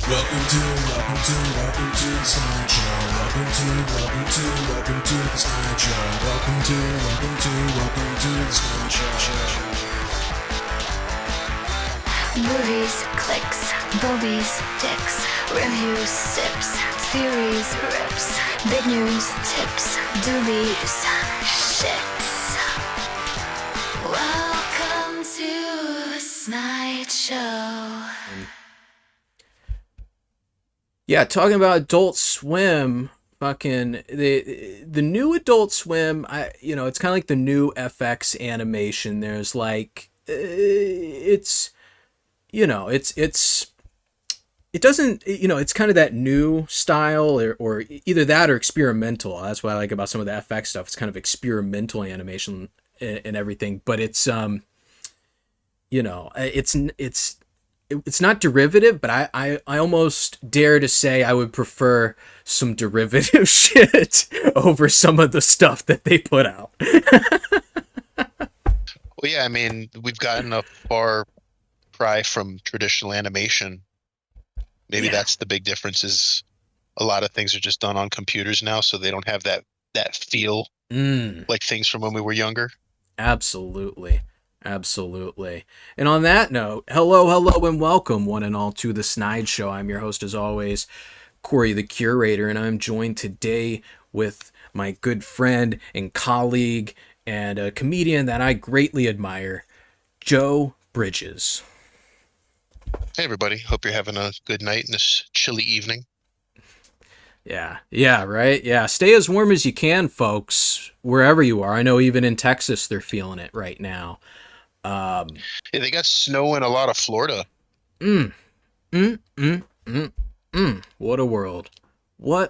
Welcome to the Snide Show. Welcome to the Snide Show. Welcome to the Snide Show. Movies, clicks, boobies, dicks, reviews, sips, theories, rips, big news, tips, doobies, shits. Welcome to the Snide Show. Yeah, talking about Adult Swim, fucking the new Adult Swim. It's kind of like the new FX animation. There's like, it doesn't, it's kind of that new style or either that or experimental. That's what I like about some of the FX stuff. It's kind of experimental animation and everything, but it's not derivative, but I almost dare to say I would prefer some derivative shit over some of the stuff that they put out. Well, yeah, I mean, we've gotten a far cry from traditional animation. Maybe that's the big difference, is a lot of things are just done on computers now, so they don't have that feel like things from when we were younger. Absolutely. And on that note, hello, and welcome, one and all, to the Snide Show. I'm your host, as always, Corey the Curator, and I'm joined today with my good friend and colleague and a comedian that I greatly admire, Joe Bridges. Hey, everybody. Hope you're having a good night in this chilly evening. Yeah, right? Yeah, stay as warm as you can, folks, wherever you are. I know even in Texas they're feeling it right now. Yeah, they got snow in a lot of Florida. What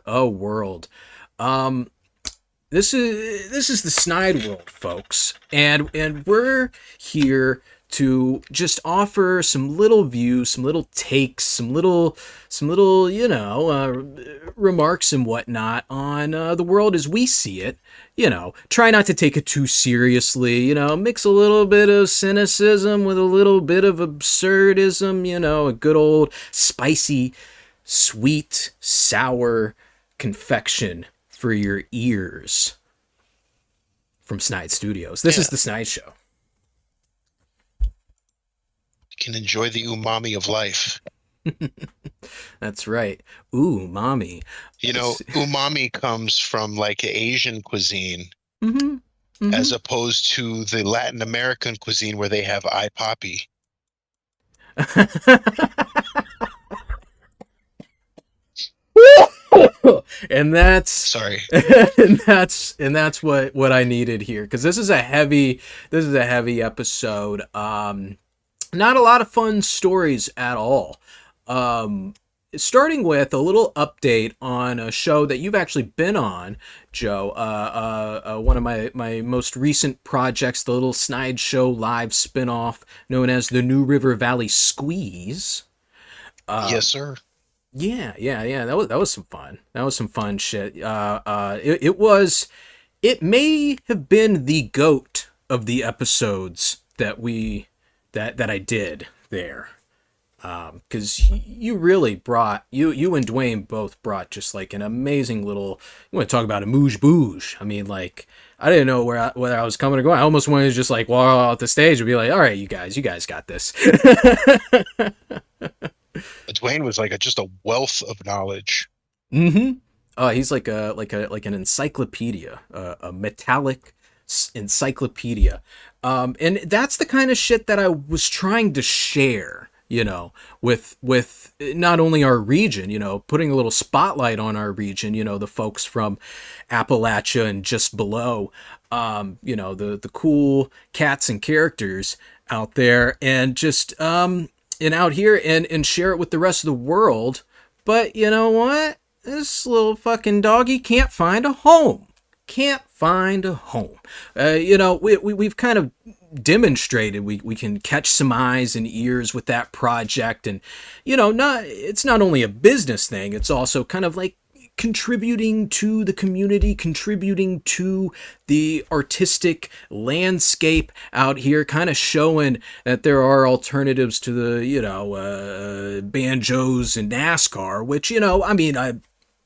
a world. This is the Snide world, folks, and we're here to just offer some little views, some little takes, some little remarks and whatnot on the world as we see it. Try not to take it too seriously. Mix a little bit of cynicism with a little bit of absurdism. A good old spicy, sweet, sour confection for your ears from Snide Studios. This is the Snide Show. You can enjoy the umami of life. That's right. Umami. Umami comes from like Asian cuisine, as opposed to the Latin American cuisine where they have eye poppy. And that's sorry. and that's what I needed here, because this is a heavy episode. Not a lot of fun stories at all. Starting with a little update on a show that you've actually been on, Joe. One of my most recent projects, the little Snide Show live spinoff known as the New River Valley Squeeze. Yes, sir. Yeah. That was some fun. That was some fun shit. It may have been the GOAT of the episodes that I did there. Because you really brought, you and Dwayne both brought just like an amazing little, you want to talk about a mooge-booge. I mean, like, I didn't know where I was coming or going. I almost wanted to just like walk out the stage and be like, all right, you guys got this. Dwayne was like just a wealth of knowledge. He's like an encyclopedia, a metallic encyclopedia. And that's the kind of shit that I was trying to share, with not only our region, putting a little spotlight on our region, the folks from Appalachia and just below, the cool cats and characters out there, and just, and out here and share it with the rest of the world. But you know what? This little fucking doggy can't find a home. We've kind of demonstrated we can catch some eyes and ears with that project, and it's not only a business thing, it's also kind of contributing to the community, contributing to the artistic landscape out here, kind of showing that there are alternatives to the, banjos and NASCAR, which, I mean, I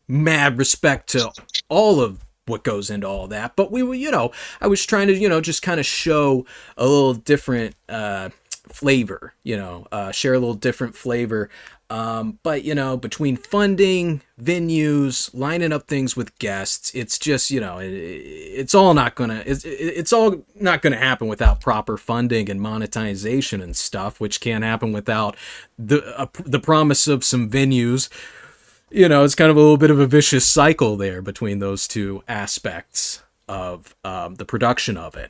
mad respect to all of what goes into all that. But I was trying to, just kind of show a little different flavor, share a little different flavor. But between funding, venues, lining up things with guests, it's just, it's all not gonna happen without proper funding and monetization and stuff, which can't happen without the promise of some venues. It's kind of a little bit of a vicious cycle there between those two aspects of the production of it.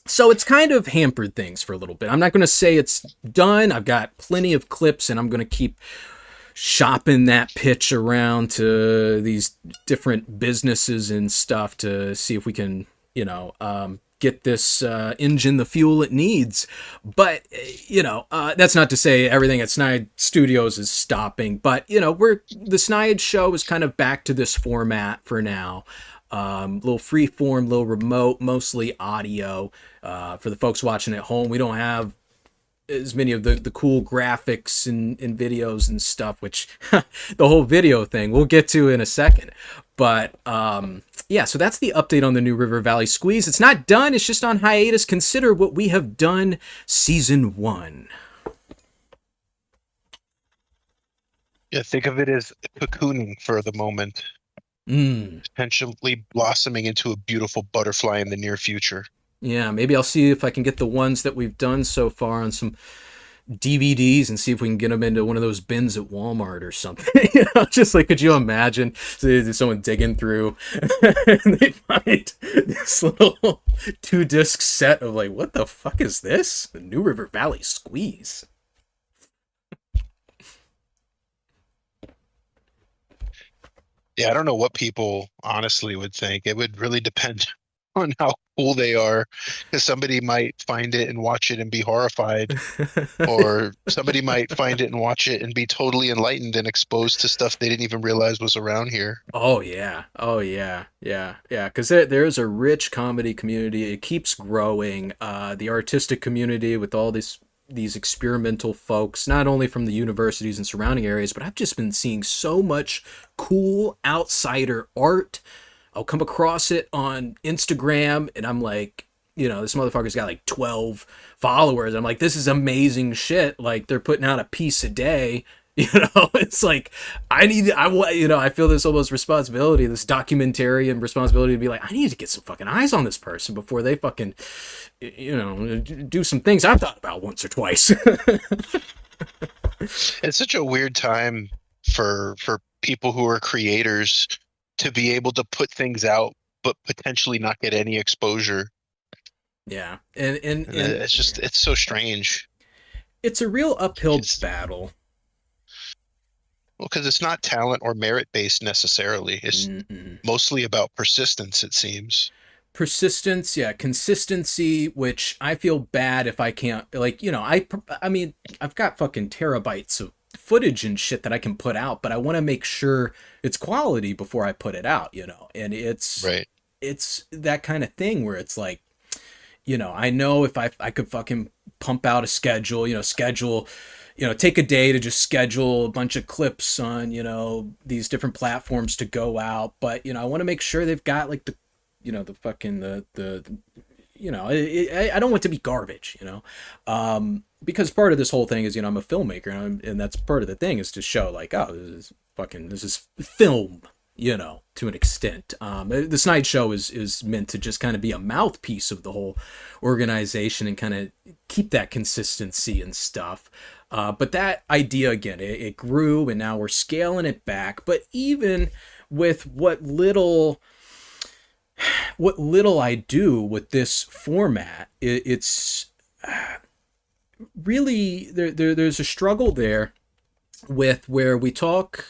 So it's kind of hampered things for a little bit. I'm not going to say it's done. I've got plenty of clips, and I'm going to keep shopping that pitch around to these different businesses and stuff to see if we can, get this engine the fuel it needs. But, that's not to say everything at Snide Studios is stopping. But, the Snide show is kind of back to this format for now. Little freeform, little remote, mostly audio. For the folks watching at home, we don't have as many of the cool graphics and videos and stuff, which the whole video thing we'll get to in a second. But yeah, so that's the update on the new River Valley Squeeze. It's not done, it's just on hiatus. Consider what we have done season 1. Yeah, think of it as cocooning for the moment. Potentially blossoming into a beautiful butterfly in the near future. Yeah, maybe I'll see if I can get the ones that we've done so far on some DVDs and see if we can get them into one of those bins at Walmart or something. Just like, could you imagine someone digging through and they find this little 2-disc set of like, what the fuck is this? The New River Valley Squeeze. Yeah, I don't know what people honestly would think. It would really depend on how cool they are, because somebody might find it and watch it and be horrified, or somebody might find it and watch it and be totally enlightened and exposed to stuff they didn't even realize was around here. Oh yeah, because there's a rich comedy community. It keeps growing. The artistic community with all these experimental folks, not only from the universities and surrounding areas, but I've just been seeing so much cool outsider art. I'll come across it on Instagram and I'm like, this motherfucker's got like 12 followers. I'm like, this is amazing shit. Like, they're putting out a piece a day. It's like, I feel this almost responsibility, this documentarian responsibility to be like, I need to get some fucking eyes on this person before they fucking, do some things I've thought about once or twice. It's such a weird time for people who are creators to be able to put things out, but potentially not get any exposure. Yeah. And it's so strange. It's a real uphill battle. Well, because it's not talent or merit based necessarily. It's mostly about persistence, it seems. Persistence, yeah, consistency, which I feel bad if I can't, like, I mean, I've got fucking terabytes of footage and shit that I can put out, but I want to make sure it's quality before I put it out, and it's right. It's that kind of thing where it's like, I know if I could fucking pump out a schedule, take a day to just schedule a bunch of clips on, these different platforms to go out. But, I want to make sure they've got like the, the fucking, I don't want it to be garbage, because part of this whole thing is, I'm a filmmaker and that's part of the thing is to show like, oh, this is film, to an extent. The Snide Show is meant to just kind of be a mouthpiece of the whole organization and kind of keep that consistency and stuff. But that idea, again, it grew and now we're scaling it back. But even with what little I do with this format, it's really, there's a struggle there with where we talk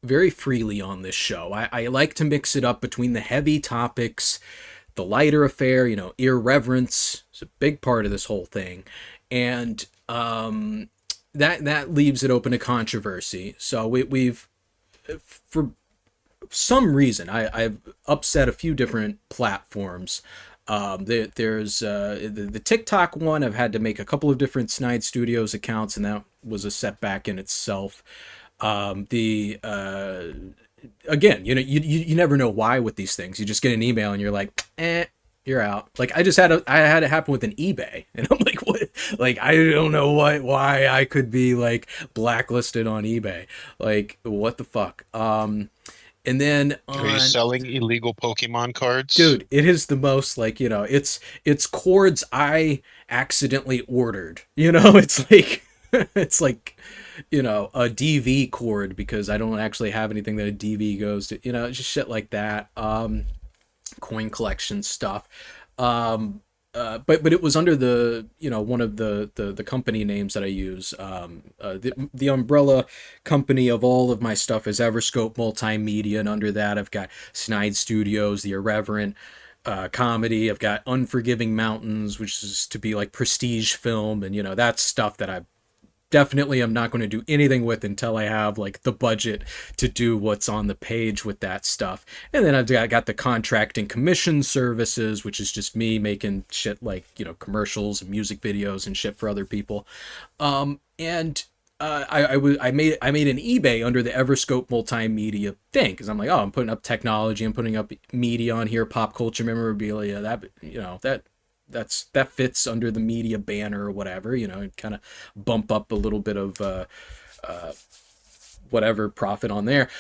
very freely on this show. I like to mix it up between the heavy topics, the lighter affair, irreverence is a big part of this whole thing. And that leaves it open to controversy. So we've, for some reason I've upset a few different platforms. There's the TikTok one. I've had to make a couple of different Snide Studios accounts, and that was a setback in itself. The again, you never know why with these things. You just get an email and you're like, you're out. Like I had it happen with an eBay, and I'm like, what? Like I don't know why I could be like blacklisted on eBay. Like what the fuck? And then Are you on selling illegal Pokemon cards? dude, it is the most like it's cords I accidentally ordered. It's like it's like a DV cord because I don't actually have anything that a DV goes to. Just shit like that. Coin collection stuff. But it was under the one of the company names that I use. The umbrella company of all of my stuff is Everscope Multimedia, and under that I've got Snide Studios, The Irreverent Comedy. I've got Unforgiving Mountains, which is to be like prestige film, and that's stuff that I definitely I'm not going to do anything with until I have like the budget to do what's on the page with that stuff. And then I've got the contract and commission services, which is just me making shit like commercials and music videos and shit for other people. And I made an eBay under the Everscope Multimedia thing because I'm like, oh, I'm putting up technology, I'm putting up media on here, pop culture memorabilia, that fits under the media banner or whatever, kind of bump up a little bit of whatever profit on there.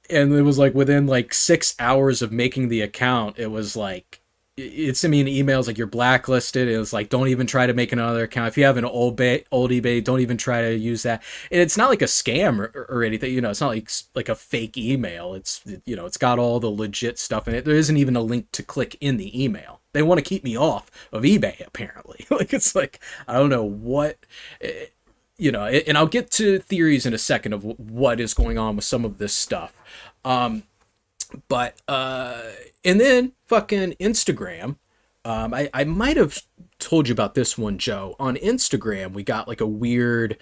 And it was like within like 6 hours of making the account, it was like it sent me an email like you're blacklisted. It was like, don't even try to make another account. If you have an old eBay, don't even try to use that. And it's not like a scam or anything. It's not like a fake email. It's got all the legit stuff in it. There isn't even a link to click in the email. They want to keep me off of eBay apparently. Like it's like I don't know what. And I'll get to theories in a second of what is going on with some of this stuff. But and then fucking Instagram. I might have told you about this one, Joe. On Instagram, we got like a weird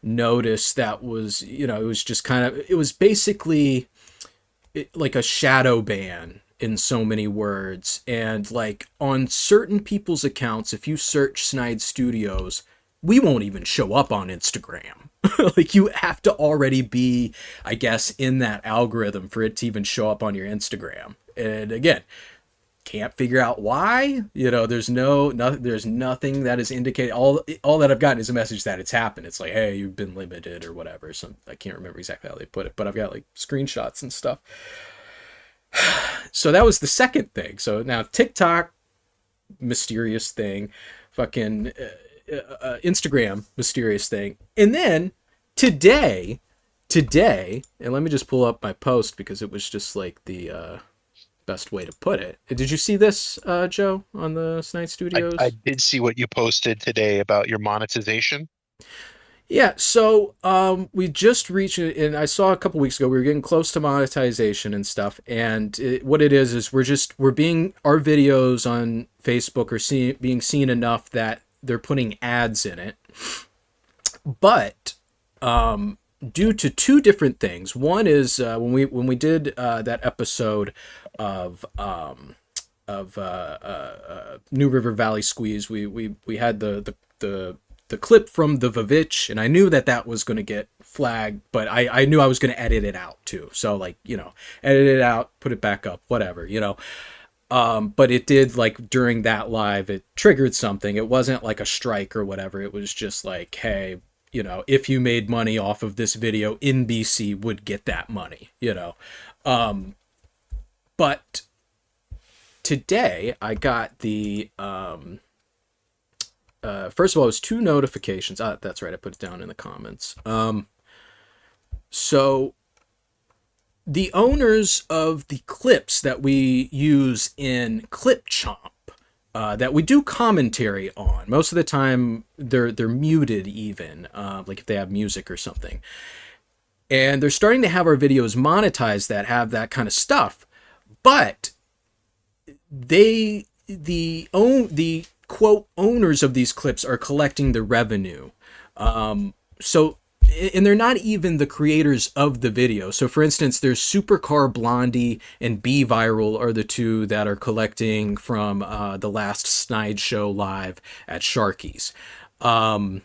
notice that was, it was just it was basically like a shadow ban in so many words. And like on certain people's accounts, if you search Snide Studios, we won't even show up on Instagram. Like you have to already be, I guess, in that algorithm for it to even show up on your Instagram. And again, can't figure out why. There's there's nothing that is indicated. All that I've gotten is a message that it's happened. It's like, hey, you've been limited or whatever. So I can't remember exactly how they put it, but I've got like screenshots and stuff. So that was the second thing. So now TikTok, mysterious thing, fucking Instagram, mysterious thing. And then today, and let me just pull up my post because it was just like the best way to put it. Did you see this, Joe, on the Snide Studios? I did see what you posted today about your monetization. Yeah, so we just reached, and I saw a couple weeks ago, we were getting close to monetization and stuff. And what it is our videos on Facebook are being seen enough that they're putting ads in it. But due to two different things. One is when we did that episode of New River Valley Squeeze, we had the clip from the Vavitch, and I knew that was going to get flagged, but I knew I was going to edit it out too. So like, edit it out, put it back up, whatever, but it did, like, during that live, it triggered something. It wasn't like a strike or whatever. It was just like, hey, if you made money off of this video, NBC would get that money, but today I got the, first of all, it was 2 notifications. That's right. I put it down in the comments. So the owners of the clips that we use in Clip Chomp, that we do commentary on, most of the time they're muted even, like if they have music or something. And they're starting to have our videos monetized that have that kind of stuff. But the quote owners of these clips are collecting the revenue. So and they're not even the creators of the video. So for instance, there's Supercar Blondie and B Viral are the two that are collecting from the last Snide show live at Sharky's. And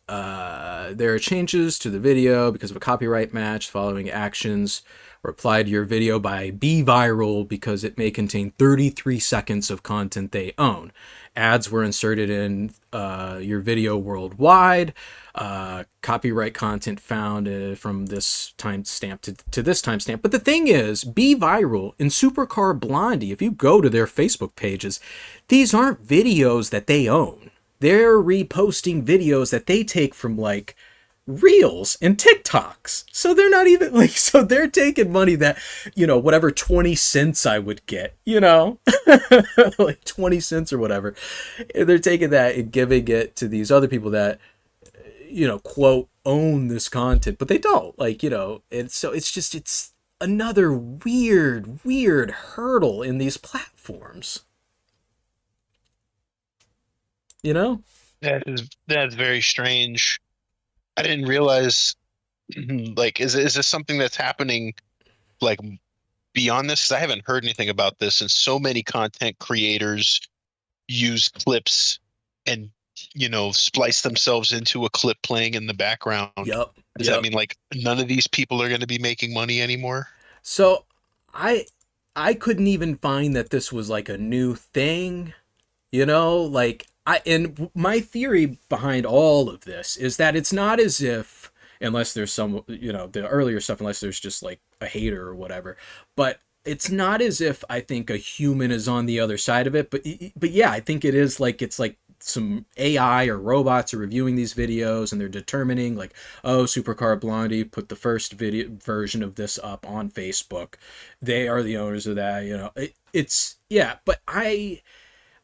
there are changes to the video because of a copyright match. Following actions were applied to your video by Be Viral because it may contain 33 seconds of content they own. Ads were inserted in your video worldwide. Copyright content found from this timestamp to this timestamp. But the thing is, Be Viral and Supercar Blondie, if you go to their Facebook pages, these aren't videos that they own. They're reposting videos that they take from like Reels and TikToks. So they're not even like, so they're taking money that, whatever 20 cents I would get, like 20 cents or whatever. They're taking that and giving it to these other people that, quote, own this content, but they don't, and so it's another weird hurdle in these platforms. That's very strange. I didn't realize, like, is this something that's happening, like, beyond this? 'Cause I haven't heard anything about this, and so many content creators use clips and, splice themselves into a clip playing in the background. Yep. Does that mean, like, none of these people are going to be making money anymore? So I couldn't even find that this was like a new thing, and my theory behind all of this is that it's not as if, unless there's some, the earlier stuff, unless there's just like a hater or whatever, but it's not as if I think a human is on the other side of it. But yeah, I think it is like, it's like some AI or robots are reviewing these videos and they're determining like, oh, Supercar Blondie put the first video version of this up on Facebook. They are the owners of that, but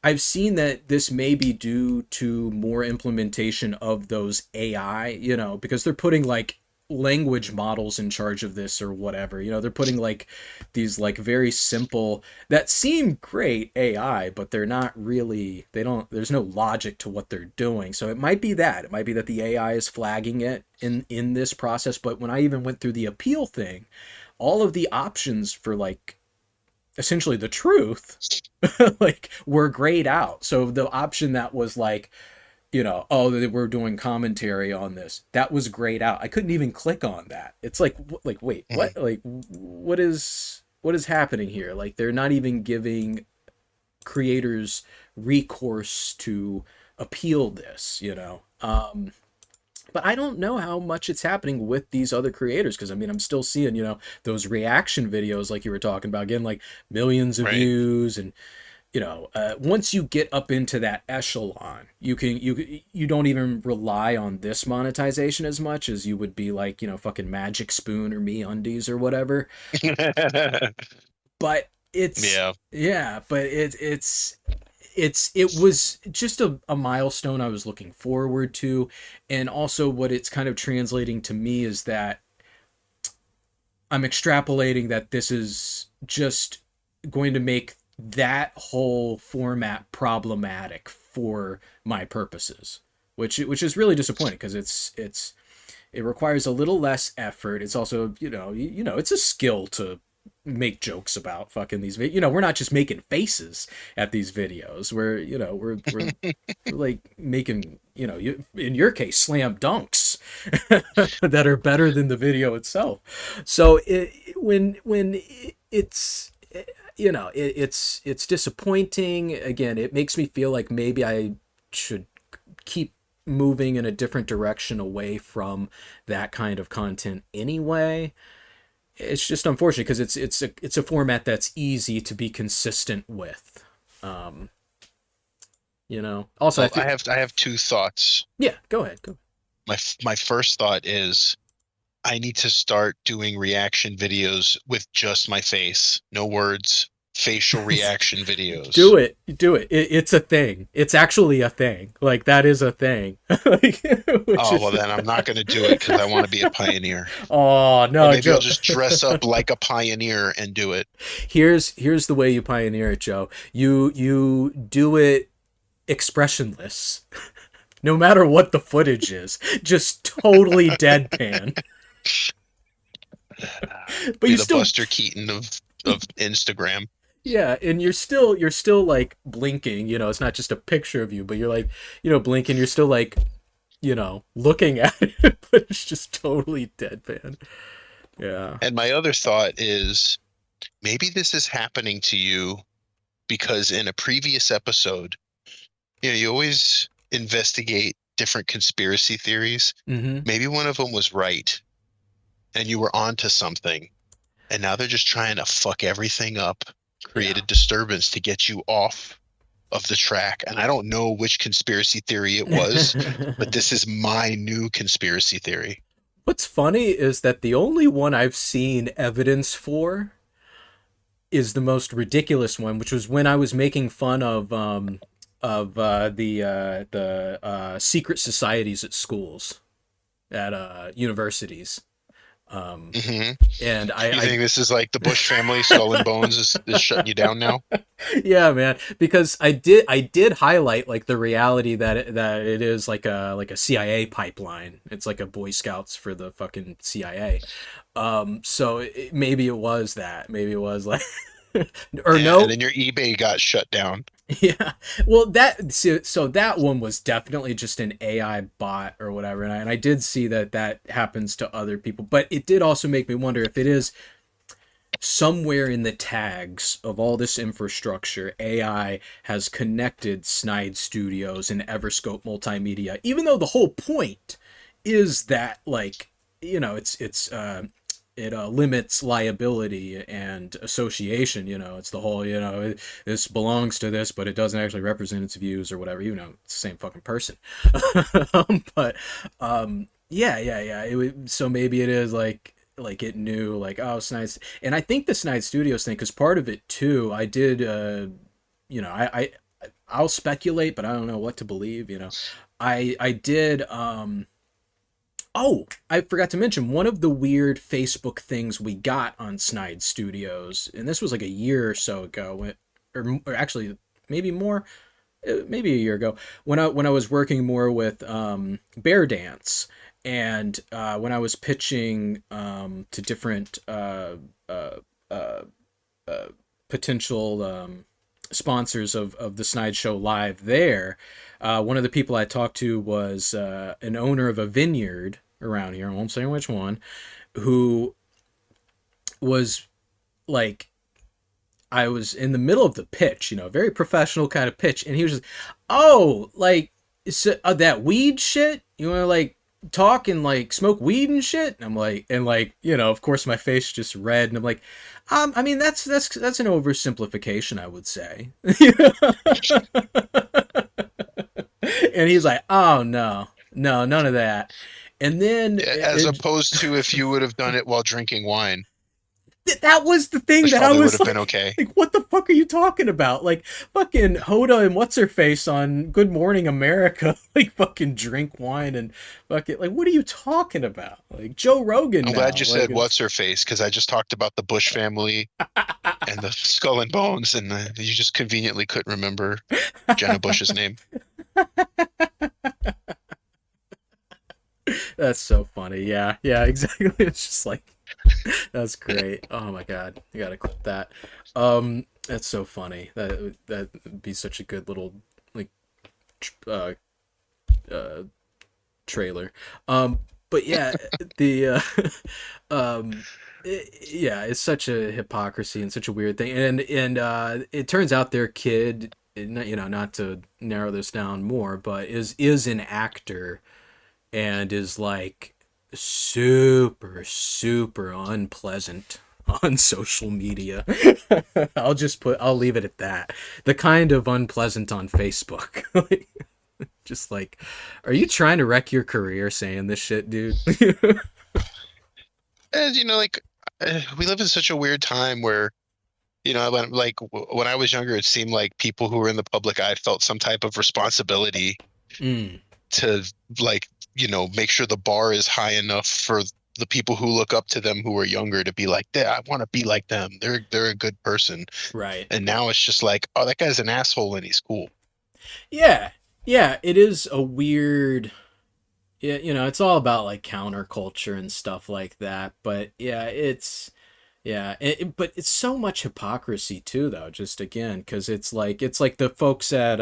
I've seen that this may be due to more implementation of those AI, because they're putting like language models in charge of this or whatever. They're putting like these like very simple that seem great AI, but they're not really, there's no logic to what they're doing. So it might be that the AI is flagging it in this process. But when I even went through the appeal thing, all of the options for like essentially the truth like were grayed out. So the option that was like, oh, they were doing commentary on this, that was grayed out. I couldn't even click on that. It's like wait, what? Like what is happening here? Like they're not even giving creators recourse to appeal this, But I don't know how much it's happening with these other creators, because I'm still seeing, those reaction videos like you were talking about, getting like millions of views, and once you get up into that echelon, you don't even rely on this monetization as much as you would be like, fucking Magic Spoon or MeUndies or whatever. But it was just a milestone I was looking forward to. And also what it's kind of translating to me is that I'm extrapolating that this is just going to make that whole format problematic for my purposes, which is really disappointing, because it requires a little less effort. It's also, it's a skill to make jokes about fucking these we're not just making faces at these videos. We're like making, in your case, slam dunks that are better than the video itself. So it's disappointing. Again, it makes me feel like maybe I should keep moving in a different direction away from that kind of content anyway. It's just unfortunate because it's a format that's easy to be consistent with. Also, well, I have two thoughts. Yeah, go ahead. My first thought is I need to start doing reaction videos with just my face, no words, facial reaction videos. Do it. It's a thing. It's actually a thing. Like, that is a thing. Well, then I'm not going to do it because I want to be a pioneer. Oh, no. Or maybe I'll just dress up like a pioneer and do it. Here's the way you pioneer it, Joe. You do it expressionless. no matter what the footage is, just totally deadpan. But Be you the still, Buster Keaton of Instagram. yeah, and you're still like blinking. It's not just a picture of you, but you're like, blinking. You're still like, looking at it, but it's just totally deadpan. Yeah. And my other thought is maybe this is happening to you because in a previous episode, you always investigate different conspiracy theories. Mm-hmm. Maybe one of them was right and you were onto something, and now they're just trying to fuck everything up, create Yeah. a disturbance to get you off of the track. And I don't know which conspiracy theory it was, but this is my new conspiracy theory. What's funny is that the only one I've seen evidence for is the most ridiculous one, which was when I was making fun of the secret societies at schools, at universities. Hmm. And You I think this is like the Bush family, Skull and Bones is shutting you down now? yeah, man, because I did highlight like the reality that it is like a CIA pipeline. It's like a Boy Scouts for the fucking CIA. So maybe it was that. Maybe it was like or Yeah, and no. then your eBay got shut down. Yeah. Well, so that one was definitely just an AI bot or whatever, and I did see that happens to other people, but it did also make me wonder if it is somewhere in the tags of all this infrastructure, AI has connected Snide Studios and Everscope Multimedia, even though the whole point is that, like, it limits liability and association. It's the whole, this belongs to this, but it doesn't actually represent its views or whatever. It's the same fucking person. But yeah. So maybe it is like it knew, like, oh, Snide. And I think the Snide Studios thing, because part of it too, I did I'll speculate, but I don't know what to believe. I did oh, I forgot to mention one of the weird Facebook things we got on Snide Studios, and this was like a year or so ago, or actually maybe more, maybe a year ago, when I was working more with Bear Dance, and when I was pitching to different potential sponsors of the Snide Show Live there. One of the people I talked to was an owner of a vineyard around here, I won't say which one, who was like, I was in the middle of the pitch, very professional kind of pitch, and he was just, oh, like, so, that weed shit? You want to, like, talk and, like, smoke weed and shit? And I'm like, of course my face just red, and I'm like, I mean, that's an oversimplification, I would say. And he's like, oh, no, none of that. And then As opposed to if you would have done it while drinking wine, that was the thing which that I probably would was have been okay. like, what the fuck are you talking about? Like, fucking Hoda and what's her face on Good Morning America, like, fucking drink wine and fucking, like, what are you talking about? Like, Joe Rogan. I'm now, glad you like, said what's her face, because I just talked about the Bush family and the Skull and Bones, and you just conveniently couldn't remember Jenna Bush's name. That's so funny. Yeah, exactly. It's just like, that's great. Oh my god, you gotta clip that. That's so funny. That would be such a good little, like, uh trailer. But yeah, the yeah, it's such a hypocrisy and such a weird thing. And it turns out their kid, not to narrow this down more, but is an actor and is like super unpleasant on social media. I'll leave it at that. The kind of unpleasant on Facebook. Just like, are you trying to wreck your career saying this shit, dude? And like, we live in such a weird time where, when I was younger, it seemed like people who were in the public eye felt some type of responsibility Mm, to, like, make sure the bar is high enough for the people who look up to them who are younger to be like, I want to be like them. They're a good person. right. And now it's just like, oh, that guy's an asshole and he's cool. Yeah. Yeah, it is a weird. Yeah, it's all about like counterculture and stuff like that. But yeah, but it's so much hypocrisy too, though. Just again, because it's like the folks at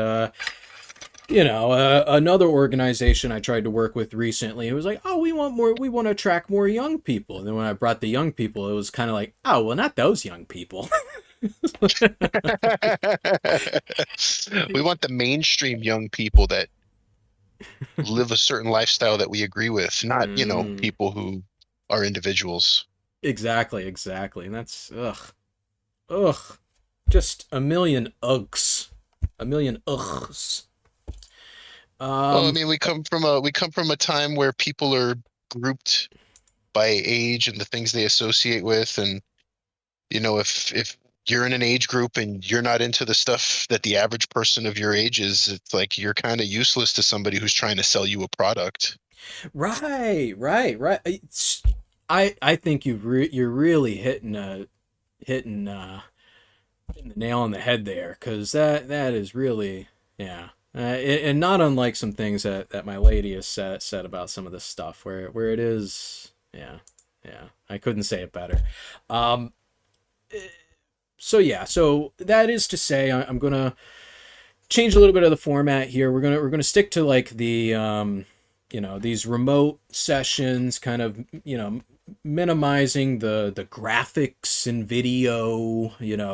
another organization I tried to work with recently. It was like, oh, we want to attract more young people. And then when I brought the young people, it was kind of like, oh, well, not those young people. We want the mainstream young people that live a certain lifestyle that we agree with, not, Mm, people who are individuals. exactly. And that's ugh, just a million ughs, a million ughs. Well, I Um, mean, we come from a time where people are grouped by age and the things they associate with, and if you're in an age group and you're not into the stuff that the average person of your age is, it's like you're kind of useless to somebody who's trying to sell you a product. right. I think you're really hitting hitting the nail on the head there, because that is really, yeah. And not unlike some things that my lady has said about some of this stuff, where it is, yeah, I couldn't say it better. Um, so yeah, so that is to say, I'm gonna change a little bit of the format here. We're gonna stick to like the these remote sessions, kind of minimizing the graphics and video,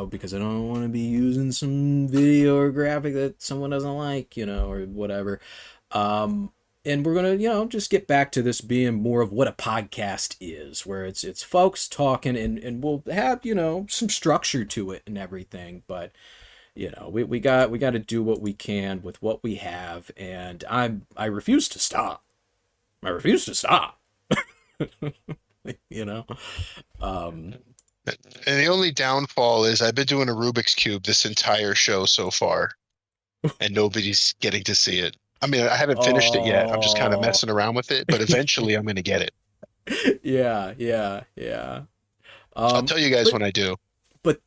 because I don't want to be using some video or graphic that someone doesn't like, or whatever. And we're gonna just get back to this being more of what a podcast is, where it's folks talking, and we'll have some structure to it and everything, but we got to do what we can with what we have, and I refuse to stop. I refuse to stop. you know. Um, And the only downfall is I've been doing a Rubik's Cube this entire show so far, and nobody's getting to see it. I mean, I haven't finished it yet. I'm just kind of oh, messing around with it, but eventually I'm going to get it. yeah. I'll tell you guys But when I do.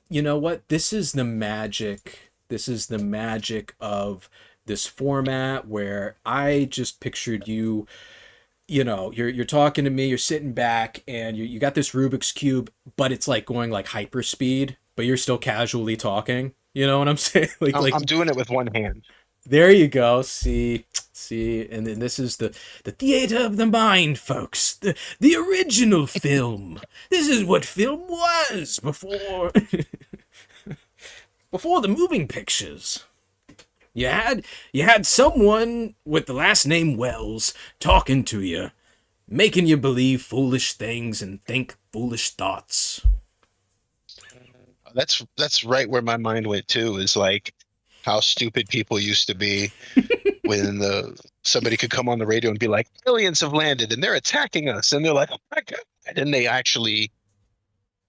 you know what? This is the magic. This is the magic of this format, where I just pictured you. You're talking to me, you're sitting back, and you got this Rubik's cube, but it's like going like hyper speed, but you're still casually talking. You know what I'm saying? I'm doing it with one hand. There you go. See, and then this is the theater of the mind, folks. The original film. This is what film was before before the moving pictures. You had someone with the last name Wells talking to you, making you believe foolish things and think foolish thoughts. That's right where my mind went too, is like how stupid people used to be when the somebody could come on the radio and be like, aliens have landed and they're attacking us, and they're like, oh my god, and they actually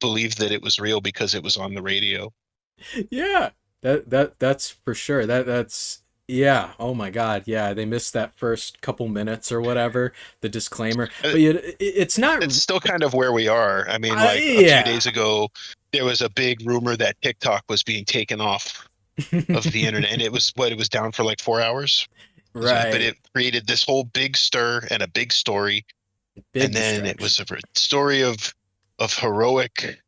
believed that it was real because it was on the radio. Yeah, that's for sure. That's yeah. Oh my God, yeah. They missed that first couple minutes or whatever, the disclaimer. Uh, But it's not. It's still kind of where we are. I mean, like a few Yeah. days ago, there was a big rumor that TikTok was being taken off of the internet, and it was down for like 4 hours. But Right. it created this whole big stir and a big story, Big and then it was distraction. a story of heroic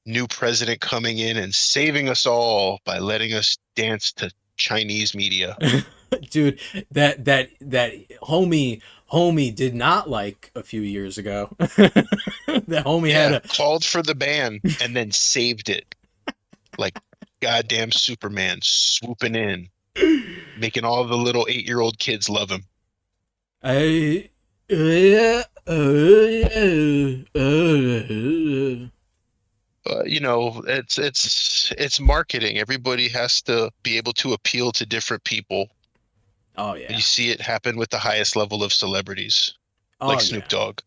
new president coming in and saving us all by letting us dance to Chinese media. Dude, that homie did not like a few years ago. That homie had Yeah, a called for the ban and then saved it like goddamn Superman swooping in, making all the little 8-year-old kids love him. I But it's marketing. Everybody has to be able to appeal to different people. oh You yeah. see it happen with the highest level of celebrities, Oh like Snoop yeah. Dogg.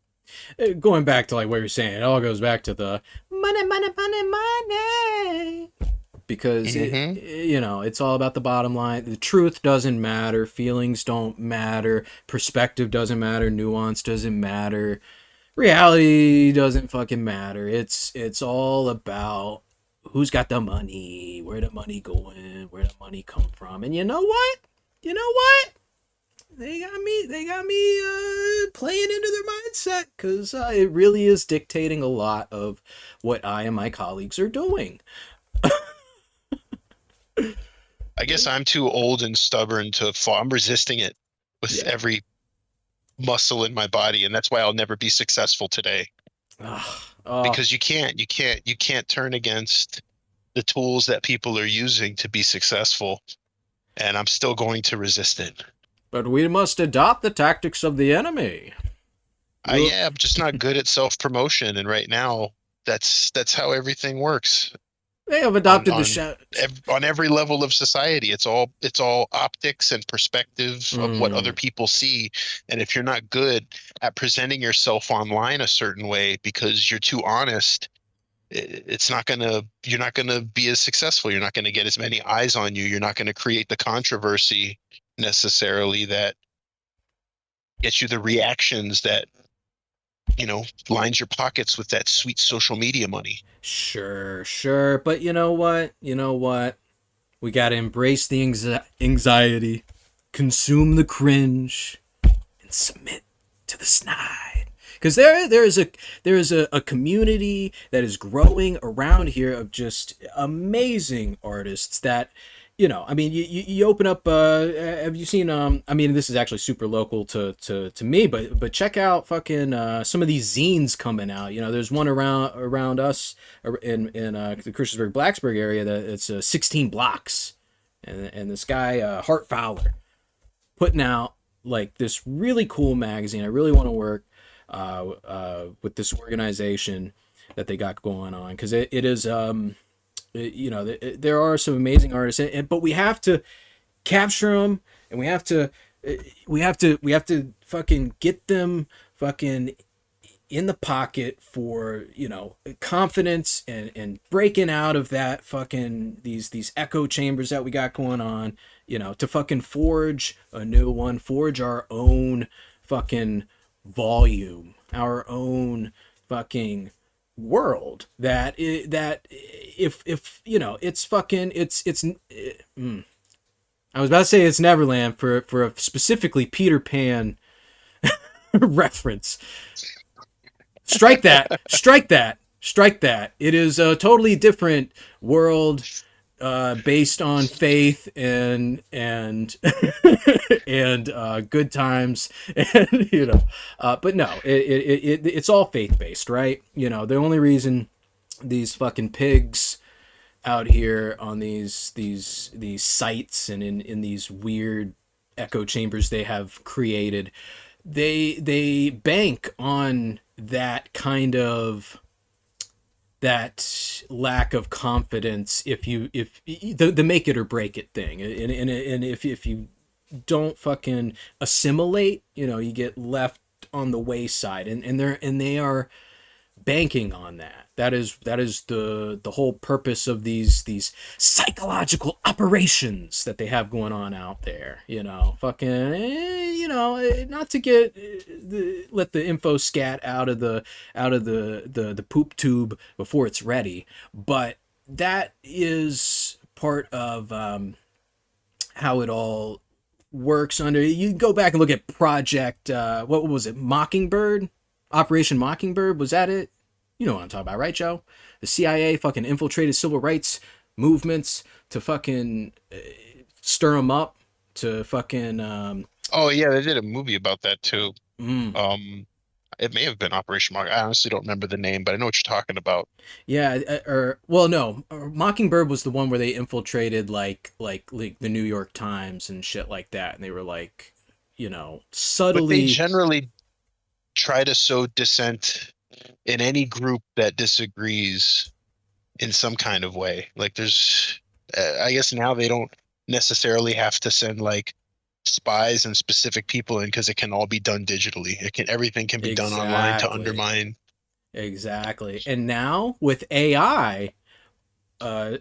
Going back to like what you're saying, it all goes back to the money, because Hmm. it's all about the bottom line. The truth doesn't matter, feelings don't matter, perspective doesn't matter, nuance doesn't matter, reality doesn't fucking matter. It's all about who's got the money, where the money going, where the money come from. And you know what? you know what? They got me playing into their mindset, because it really is dictating a lot of what I and my colleagues are doing. I guess I'm too old and stubborn to fall. I'm resisting it with Yeah. every muscle in my body, and that's why I'll never be successful today. Oh, Because you can't turn against the tools that people are using to be successful, and I'm still going to resist it. but we must adopt the tactics of the enemy. We'll, I'm just not good at self-promotion, and right now that's how everything works they have on adopted the on every level of society. It's all optics and perspective of what other Mm, people see, and if you're not good at presenting yourself online a certain way because you're too honest, it's not gonna you're not gonna be as successful. You're not gonna get as many eyes on you. You're not gonna create the controversy necessarily that gets you the reactions that lines your pockets with that sweet social media money. sure. But you know what? We gotta embrace the anxiety, consume the cringe, and submit to the snide. Because there is a community that is growing around here of just amazing artists that, I mean, you open up. Have you seen? I mean, this is actually super local to me, but check out fucking some of these zines coming out. There's one around us in the Christiansburg Blacksburg area that it's 16 blocks, and this guy Hart Fowler putting out like this really cool magazine. I really want to work with this organization that they got going on, because it is there are some amazing artists, but we have to capture them, and we have to fucking get them fucking in the pocket for confidence, and breaking out of that fucking these echo chambers that we got going on, to fucking forge a new one, forge our own fucking volume, our own fucking world, that if it's fucking I was about to say it's Neverland for a specifically Peter Pan reference. Strike that. It is a totally different world, based on faith and and good times, and but no, it's all faith based, right? The only reason these fucking pigs out here on these sites and in these weird echo chambers they have created, they bank on that lack of confidence, if the make it or break it thing, and if you don't fucking assimilate, you get left on the wayside, and they are banking on that. That is the whole purpose of these psychological operations that they have going on out there. Fucking not to get let the info scat out of the poop tube before it's ready, but that is part of how it all works. Under, you go back and look at Project what was it, Mockingbird, Operation Mockingbird, was that it? You know what I'm talking about, right, Joe? The CIA fucking infiltrated civil rights movements to fucking stir them up, to fucking Oh yeah, they did a movie about that too. mm, It may have been Operation Mark. I honestly don't remember the name, but I know what you're talking about. yeah, or well, no, Mockingbird was the one where they infiltrated like the New York Times and shit like that, and they were like, But they subtly. generally try to sow dissent in any group that disagrees in some kind of way. Like I guess now they don't necessarily have to send like spies and specific people in, because it can all be done digitally. Everything can be done online to Exactly. undermine. Exactly. And now with AI,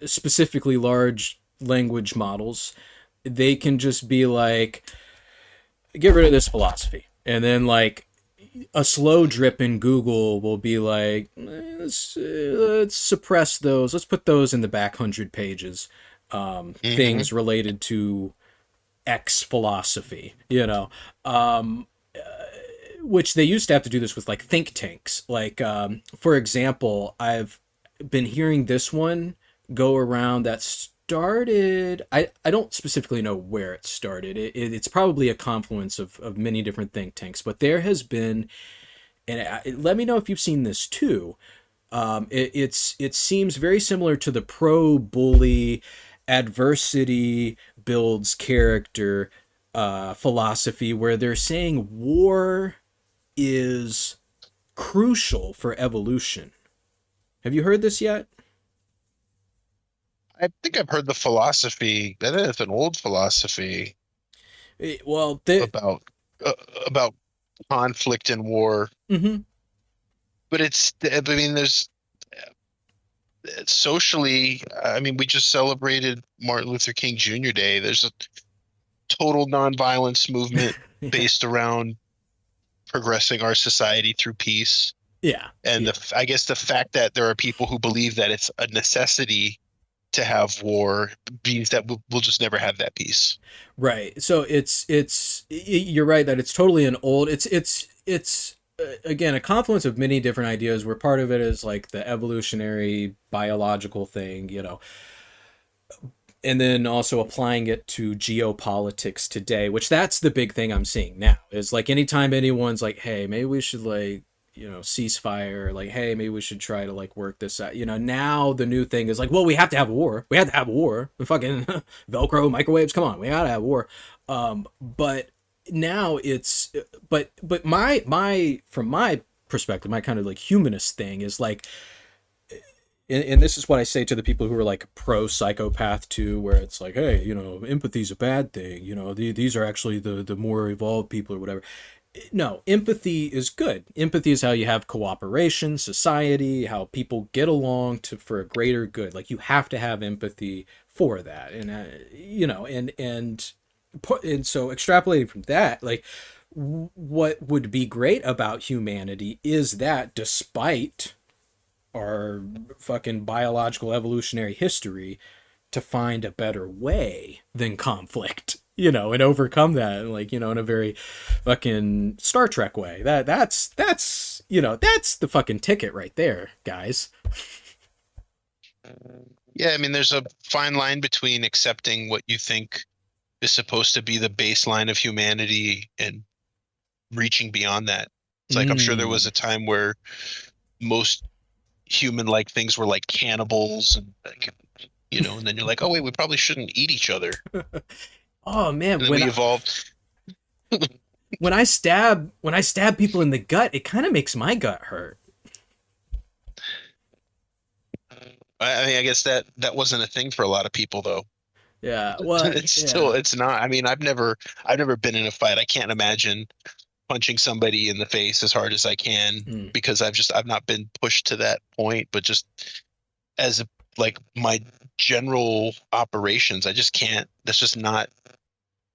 specifically large language models, they can just be like, get rid of this philosophy. And then, like, a slow drip in Google will be like, let's suppress those. Let's put those in the back 100 pages. Hmm. Things related to X philosophy, which they used to have to do this with like think tanks. Like, for example, I've been hearing this one go around that started. I don't specifically know where it started. It's probably a confluence of many different think tanks, but there has been, and let me know if you've seen this too. It seems very similar to the pro bully adversity builds character philosophy, where they're saying war is crucial for evolution. Have you heard this yet? I think I've heard the philosophy. I think it's an old philosophy Well, about uh, about conflict and war. mhm. But I mean, there's socially. I mean, we just celebrated Martin Luther King Jr. Day. There's a total nonviolence movement Yeah, based around progressing our society through peace. yeah, And yeah. I guess the fact that there are people who believe that it's a necessity to have war means that we'll just never have that peace. Right. So you're right that it's totally an old. It's again a confluence of many different ideas. Where part of it is like the evolutionary biological thing, and then also applying it to geopolitics today, which that's the big thing I'm seeing now is like anytime anyone's like, hey, maybe we should like, ceasefire, like, hey, maybe we should try to like work this out. Now the new thing is like, well, we have to have a war. We have to have a war. The fucking Velcro microwaves. Come on, we gotta have a war. But now but my from my perspective, my kind of like humanist thing is like, and this is what I say to the people who are like pro psychopath too, where it's like, hey, empathy's a bad thing. These are actually the more evolved people or whatever. No, empathy is good. Empathy is how you have cooperation, society, how people get along for a greater good. Like you have to have empathy for that, and and so extrapolating from that, like what would be great about humanity is that despite our fucking biological evolutionary history, to find a better way than conflict, and overcome that, like, in a very fucking Star Trek way. That's the fucking ticket right there, guys. Yeah, I mean, there's a fine line between accepting what you think is supposed to be the baseline of humanity and reaching beyond that. It's like I'm sure there was Mm. a time where most human-like things were like cannibals and like, and then you're like, oh wait, we probably shouldn't eat each other. Oh man, And then we evolved. when I stab people in the gut, it kind of makes my gut hurt. I mean, I guess that wasn't a thing for a lot of people though. Yeah, well, It's still yeah. it's not. I mean, I've never been in a fight. I can't imagine punching somebody in the face as hard as I can Mm. because I've not been pushed to that point, but just as a, like my general operations, I just can't. That's just not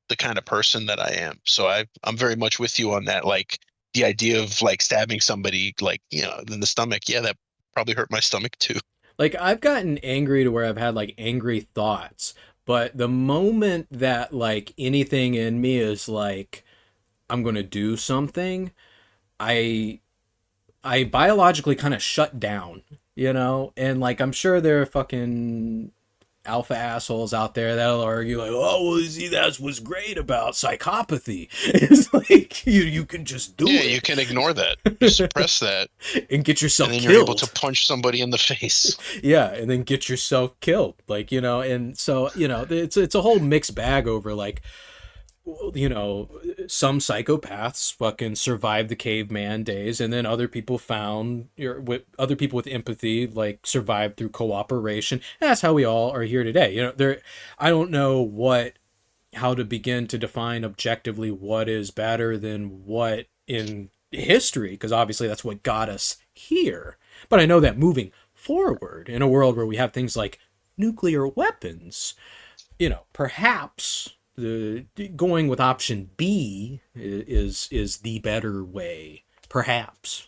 the kind of person that I am. So I'm very much with you on that. Like the idea of like stabbing somebody like, in the stomach. Yeah, that probably hurt my stomach too. Like I've gotten angry to where I've had like angry thoughts, but the moment that like anything in me is like I'm going to do something, I I biologically kind of shut down, And like I'm sure there are fucking alpha assholes out there that'll argue like, oh well, see that's what's great about psychopathy. It's like you can just do Yeah, you can ignore that. You it suppress that, and get and yourself then you're able to killed. punch somebody in the face. Yeah, and then get yourself killed. Like, and so, it's a whole mixed bag over like, you know, some psychopaths fucking survived the caveman days, and then other people with other people with empathy like survived through cooperation. And that's how we all are here today. I don't know how to begin to define objectively what is better than what in history, because obviously that's what got us here. But I know that moving forward in a world where we have things like nuclear weapons, perhaps the going with option B is the better way. Perhaps.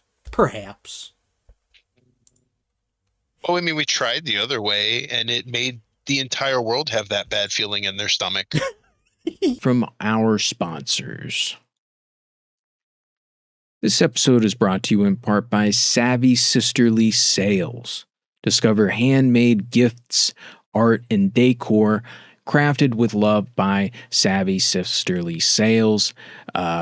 Oh, I mean, we tried the other way, and it made the entire world have that bad feeling in their stomach. from our sponsors. This episode is brought to you in part by Savvy Sisterly Sales. Discover handmade gifts, art, and decor crafted with love by Savvy Sisterly Sales.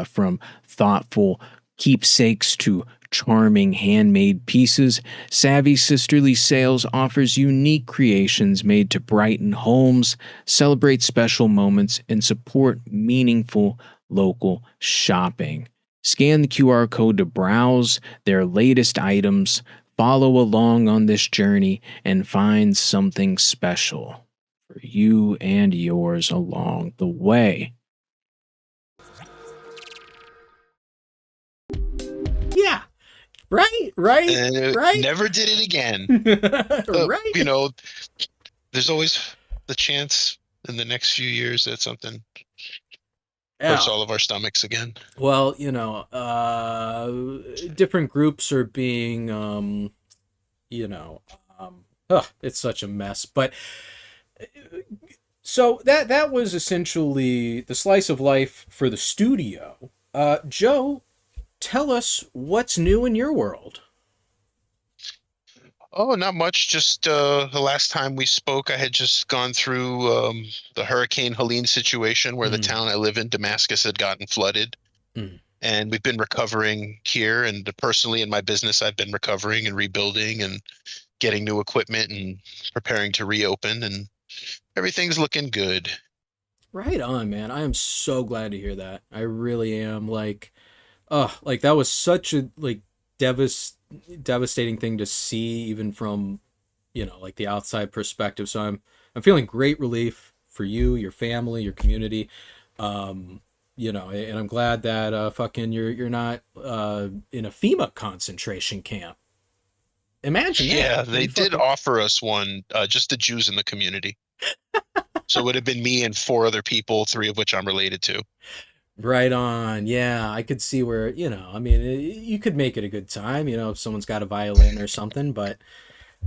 From thoughtful keepsakes to charming handmade pieces, Savvy Sisterly Sales offers unique creations made to brighten homes, celebrate special moments, and support meaningful local shopping. Scan the QR code to browse their latest items, follow along on this journey, and find something special for you and yours along the way. Yeah. Right. And Right. never did it again. Right. You know, there's always the chance in the next few years that something hurts all of our stomachs again. Well, different groups are being, it's such a mess. But so that was essentially the slice of life for the studio. Joe, tell us what's new in your world. Oh, not much. Just the last time we spoke, I had just gone through the Hurricane Helene situation where the town I live in, Damascus, had gotten flooded. And we've been recovering here. And personally, in my business, I've been recovering and rebuilding and getting new equipment and preparing to reopen. And everything's looking good. Right on, man. I am so glad to hear that. I really am. That was such a devastating thing to see, even from the outside perspective. So I'm feeling great relief for you, your family, your community, and I'm glad that you're not in a FEMA concentration camp. Imagine that. Yeah, they did offer us one, just the Jews in the community. So it would have been me and 4 other people, 3 of which I'm related to. Right on. Yeah, I could see where, you could make it a good time, if someone's got a violin or something, but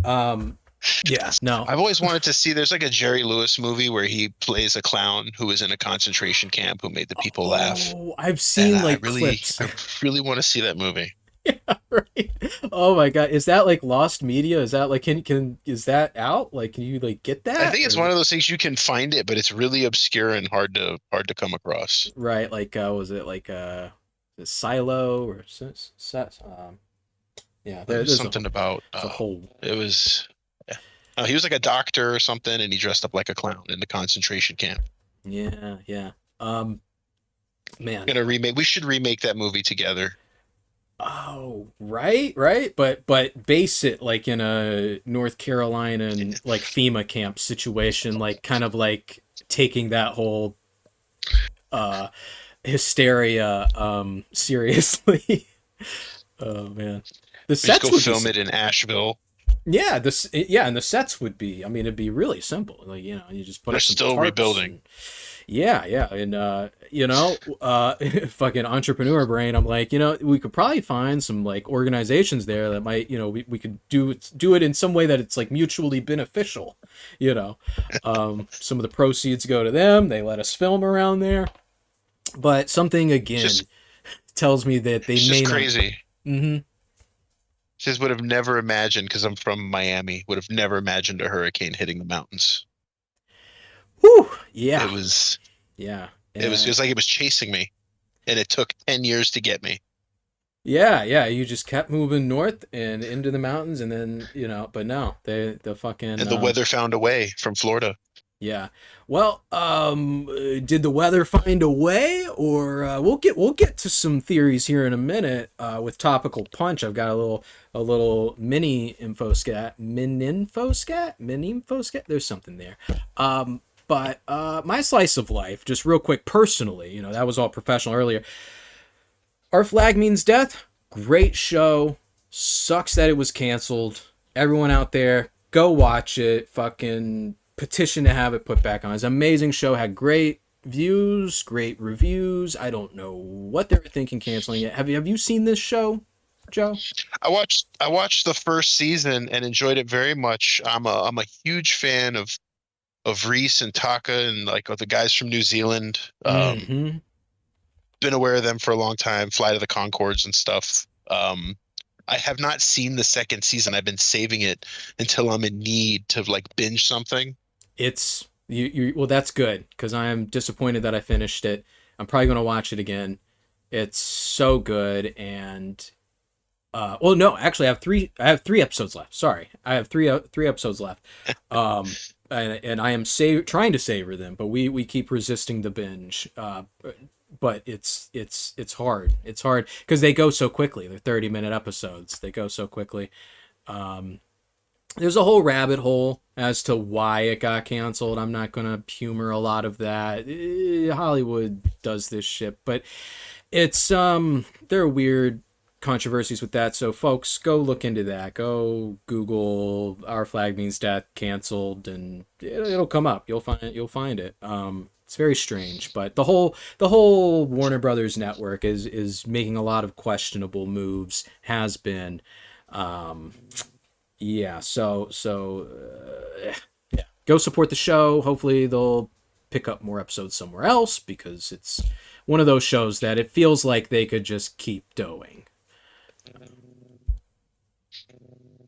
yeah, no. I've always wanted to see, there's like a Jerry Lewis movie where he plays a clown who was in a concentration camp who made the people laugh. Oh, I've seen clips. I really want to see that movie. Yeah, right. Oh my God. Is that lost media? Is that is that out? Can you get that? I think it's one of those things you can find it, but it's really obscure and hard to come across. Right. Was it Silo or yeah, there's something about a whole. It was he was like a doctor or something, and he dressed up like a clown in the concentration camp. Yeah. Man, we should remake that movie together. Oh, right. But base it in a North Carolina FEMA camp situation, taking that whole hysteria seriously. Oh man, the sets would film it in Asheville. Yeah, and the sets would be. It'd be really simple. You just put. They're still rebuilding. Yeah, and fucking entrepreneur brain. I'm we could probably find some organizations there that might, we could do it in some way that it's mutually beneficial. Some of the proceeds go to them. They let us film around there, but something again tells me that they may not. Crazy. Mm-hmm. Just would have never imagined, because I'm from Miami, would have never imagined a hurricane hitting the mountains. Whew, yeah. It was. Yeah. It was like it was chasing me, and it took 10 years to get me. Yeah. You just kept moving north and into the mountains, and then but no, the fucking. And the weather found a way from Florida. Yeah. Well, did the weather find a way, or we'll get to some theories here in a minute with Topical Punch. I've got a little mini info scat. There's something there. But my slice of life, just real quick, personally, that was all professional earlier. Our Flag Means Death, great show. Sucks that it was canceled. Everyone out there, go watch it. Fucking petition to have it put back on. It's an amazing show. Had great views, great reviews. I don't know what they were thinking canceling it. Have you seen this show, Joe? I watched the first season and enjoyed it very much. I'm a huge fan of of Reese and Taka and like the guys from New Zealand. Mm-hmm. Been aware of them for a long time. Flight of the Conchords and stuff. I have not seen the second season. I've been saving it until I'm in need to like binge something. It's you well, that's good because I am disappointed that I finished it. I'm probably going to watch it again. It's so good. And well, no, actually I have three episodes left. Sorry. I have three episodes left. And I am trying to savor them, but we keep resisting the binge. But it's hard. It's hard because they go so quickly. They're 30-minute episodes. They go so quickly. There's a whole rabbit hole as to why it got canceled. I'm not gonna humor a lot of that. Hollywood does this shit, but it's there are weird controversies with that. So folks, go look into that. Go Google "Our Flag Means Death" canceled, and it'll come up. You'll find it. It's very strange, but the whole Warner Brothers network is making a lot of questionable moves. Has been. Yeah, yeah, go support the show. Hopefully they'll pick up more episodes somewhere else because it's one of those shows that it feels like they could just keep doing.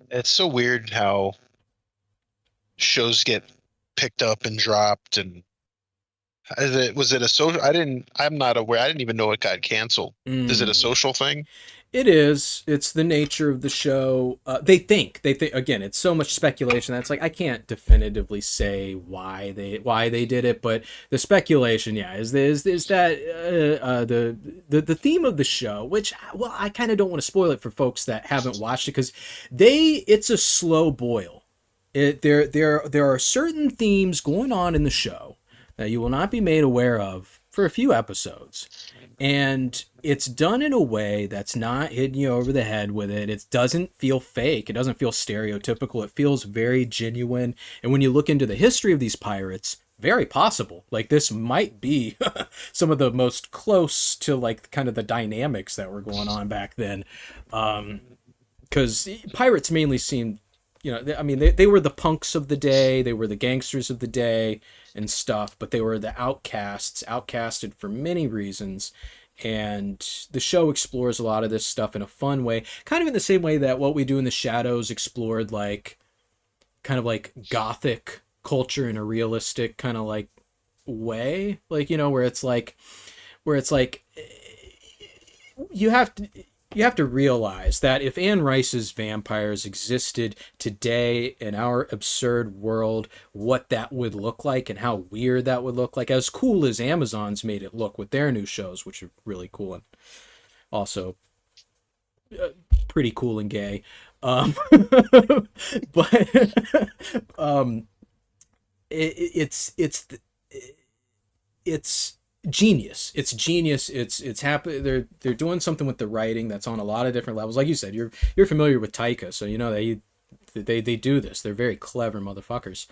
It's so weird how shows get picked up and dropped. And was it a social? I'm not aware. I didn't even know it got canceled. Is it a social thing? It is. It's the nature of the show. They think again. It's so much speculation that's like I can't definitively say why they did it, but the speculation, yeah, is that the theme of the show, which well, I kind of don't want to spoil it for folks that haven't watched it because it's a slow boil. There are certain themes going on in the show that you will not be made aware of for a few episodes. And it's done in a way that's not hitting you over the head with it. It doesn't feel fake. It doesn't feel stereotypical. It feels very genuine. And when you look into the history of these pirates, very possible. Like this might be some of the most close to like kind of the dynamics that were going on back then. Because pirates mainly seemed, I mean, they were the punks of the day. They were the gangsters of the day and stuff, but they were the outcasted for many reasons. And the show explores a lot of this stuff in a fun way, kind of in the same way that What We Do in the Shadows explored like kind of like gothic culture in a realistic kind of like way, like, where it's like you have to realize that if Anne Rice's vampires existed today in our absurd world, what that would look like and how weird that would look like, as cool as Amazon's made it look with their new shows, which are really cool and also pretty cool and gay. But it's genius. It's genius. It's happy. They're doing something with the writing that's on a lot of different levels. Like you said, you're familiar with Taika, so you know they do this. They're very clever motherfuckers.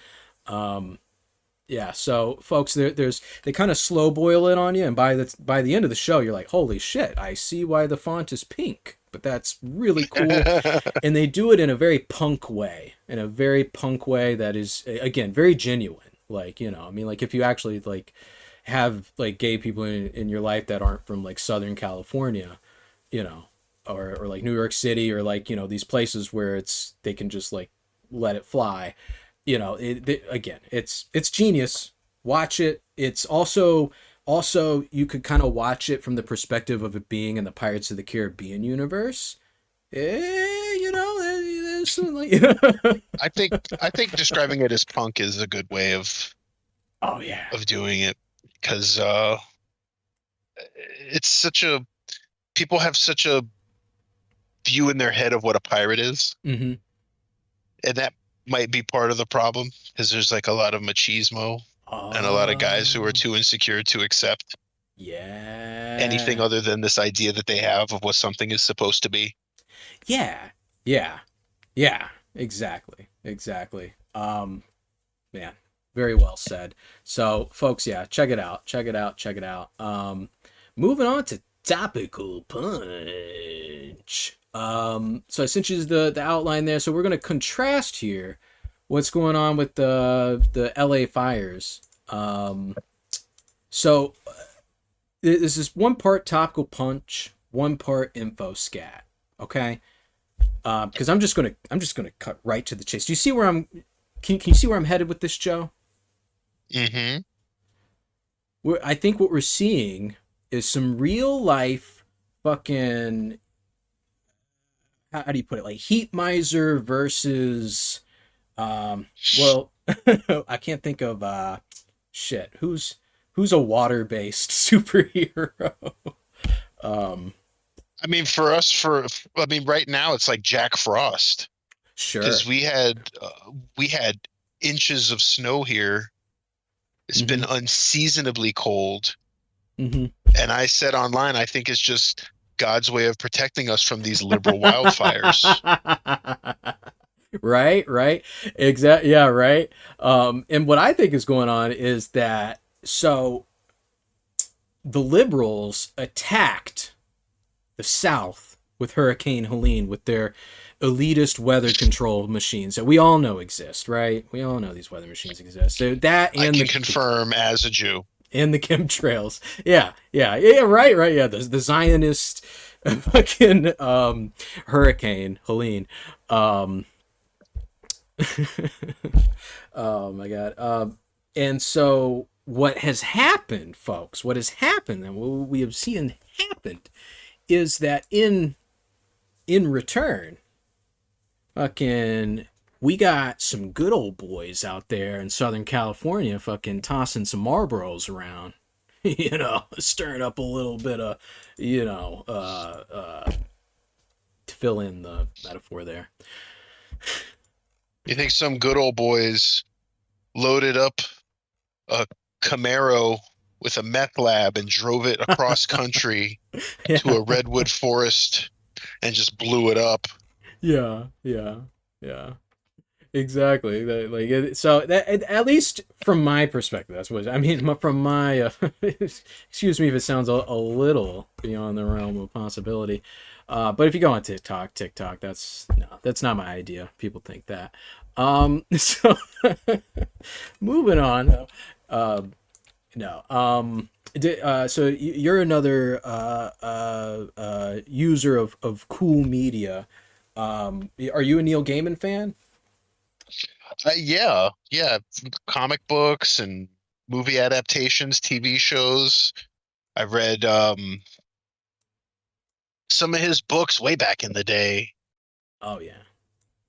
Yeah. So folks, they kind of slow boil it on you, and by the end of the show, you're like, holy shit! I see why the font is pink. But that's really cool, and they do it in a very punk way. That is again very genuine. Like I mean, like if you actually like have like gay people in your life that aren't from like Southern California, or like New York City, or like these places where they can just like let it fly, again it's genius. Watch it. It's also you could kind of watch it from the perspective of it being in the Pirates of the Caribbean universe. There's some, like I think describing it as punk is a good way of doing it. Because it's people have such a view in their head of what a pirate is, mm-hmm. and that might be part of the problem. Because there's like a lot of machismo and a lot of guys who are too insecure to accept anything other than this idea that they have of what something is supposed to be. Yeah, exactly. Man. Very well said. So, folks, yeah, check it out. Moving on to Topical Punch. So I sent you the outline there. So we're going to contrast here what's going on with the LA fires. So this is one part topical punch, one part info scat. Okay, because I'm just gonna cut right to the chase. Do you see where I'm? Can you see where I'm headed with this, Joe? Mm-hmm. I think what we're seeing is some real life fucking, how do you put it, like heat miser versus well, I can't think of shit. Who's a water based superhero? um I mean, for us, I mean, right now it's like Jack Frost because sure. we had inches of snow here. It's been Mhm. unseasonably cold, Mhm. and I said online, I think it's just God's way of protecting us from these liberal wildfires. Right, right. Exactly. Yeah, right. And what I think is going on is that, so the liberals attacked the South with Hurricane Helene with their elitist weather control machines that we all know exist, right? We all know these weather machines exist. So that I and can the confirm as a Jew. and the chemtrails. Yeah, yeah, yeah. Right, right. Yeah, the Zionist fucking Hurricane Helene. Um, oh my god. And so what has happened, folks? What has happened, and what we have seen happened, is that in return, fucking, we got some good old boys out there in Southern California, fucking tossing some Marlboros around, stirring up a little bit of, to fill in the metaphor there. You think some good old boys loaded up a Camaro with a meth lab and drove it across country to Yeah, a redwood forest and just blew it up? yeah, yeah, yeah. Exactly. So that, at least from my perspective, that's what I mean. From my, excuse me if it sounds a little beyond the realm of possibility. But if you go on TikTok, that's not my idea. People think that. So moving on. No. So you're another user of cool media. Are you a Neil Gaiman fan? Yeah, yeah. Comic books and movie adaptations, TV shows. I read some of his books way back in the day. Oh yeah,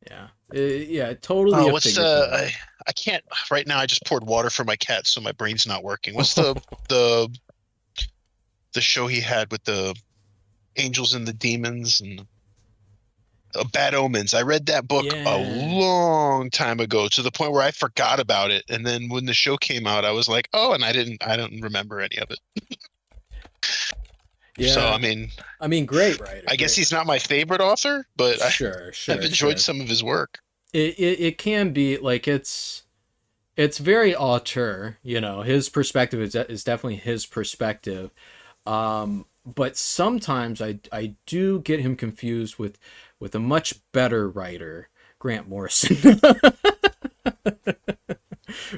yeah, yeah. Totally Oh, a what's figurative. I can't right now. I just poured water for my cat, so my brain's not working. What's the the show he had with the angels and the demons and Bad Omens? I read that book a Yeah, long time ago to the point where I forgot about it, and then when the show came out, I was like, oh, and I don't remember any of it. So I yeah. mean, I mean, great writer, I guess great. he's not my favorite author, but Sure, I've sure, enjoyed sure. some of his work. It can be like it's very auteur. His perspective is definitely his perspective. But sometimes I do get him confused with a much better writer, Grant Morrison,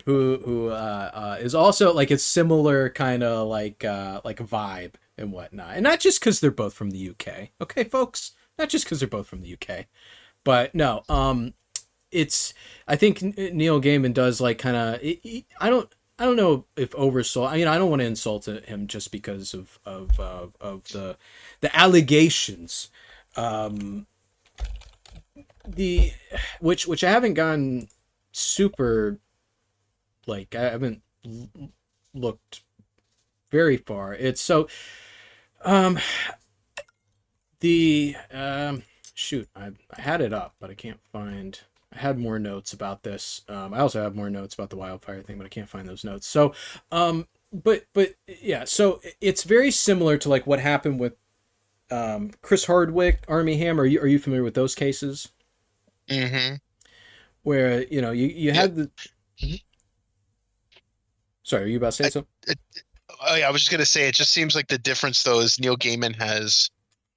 who is also like a similar kind of like vibe and whatnot, and not just because they're both from the UK. Okay, folks, not just because they're both from the UK, but no, it's I think Neil Gaiman does like kind of I don't know if oversold. I mean, I don't want to insult him just because of the allegations, um, the which I haven't gotten super, like, I haven't looked very far. It's so um the shoot, I had it up, but I can't find. I had more notes about this. I also have more notes about the wildfire thing, but I can't find those notes. So, but yeah, so it's very similar to like what happened with Chris Hardwick, Army Hammer. Are you familiar with those cases Hmm. where you Yeah. had the? Mhm. Sorry, are you about to say I, something? it, oh yeah, I was just gonna say it just seems like the difference though is Neil Gaiman has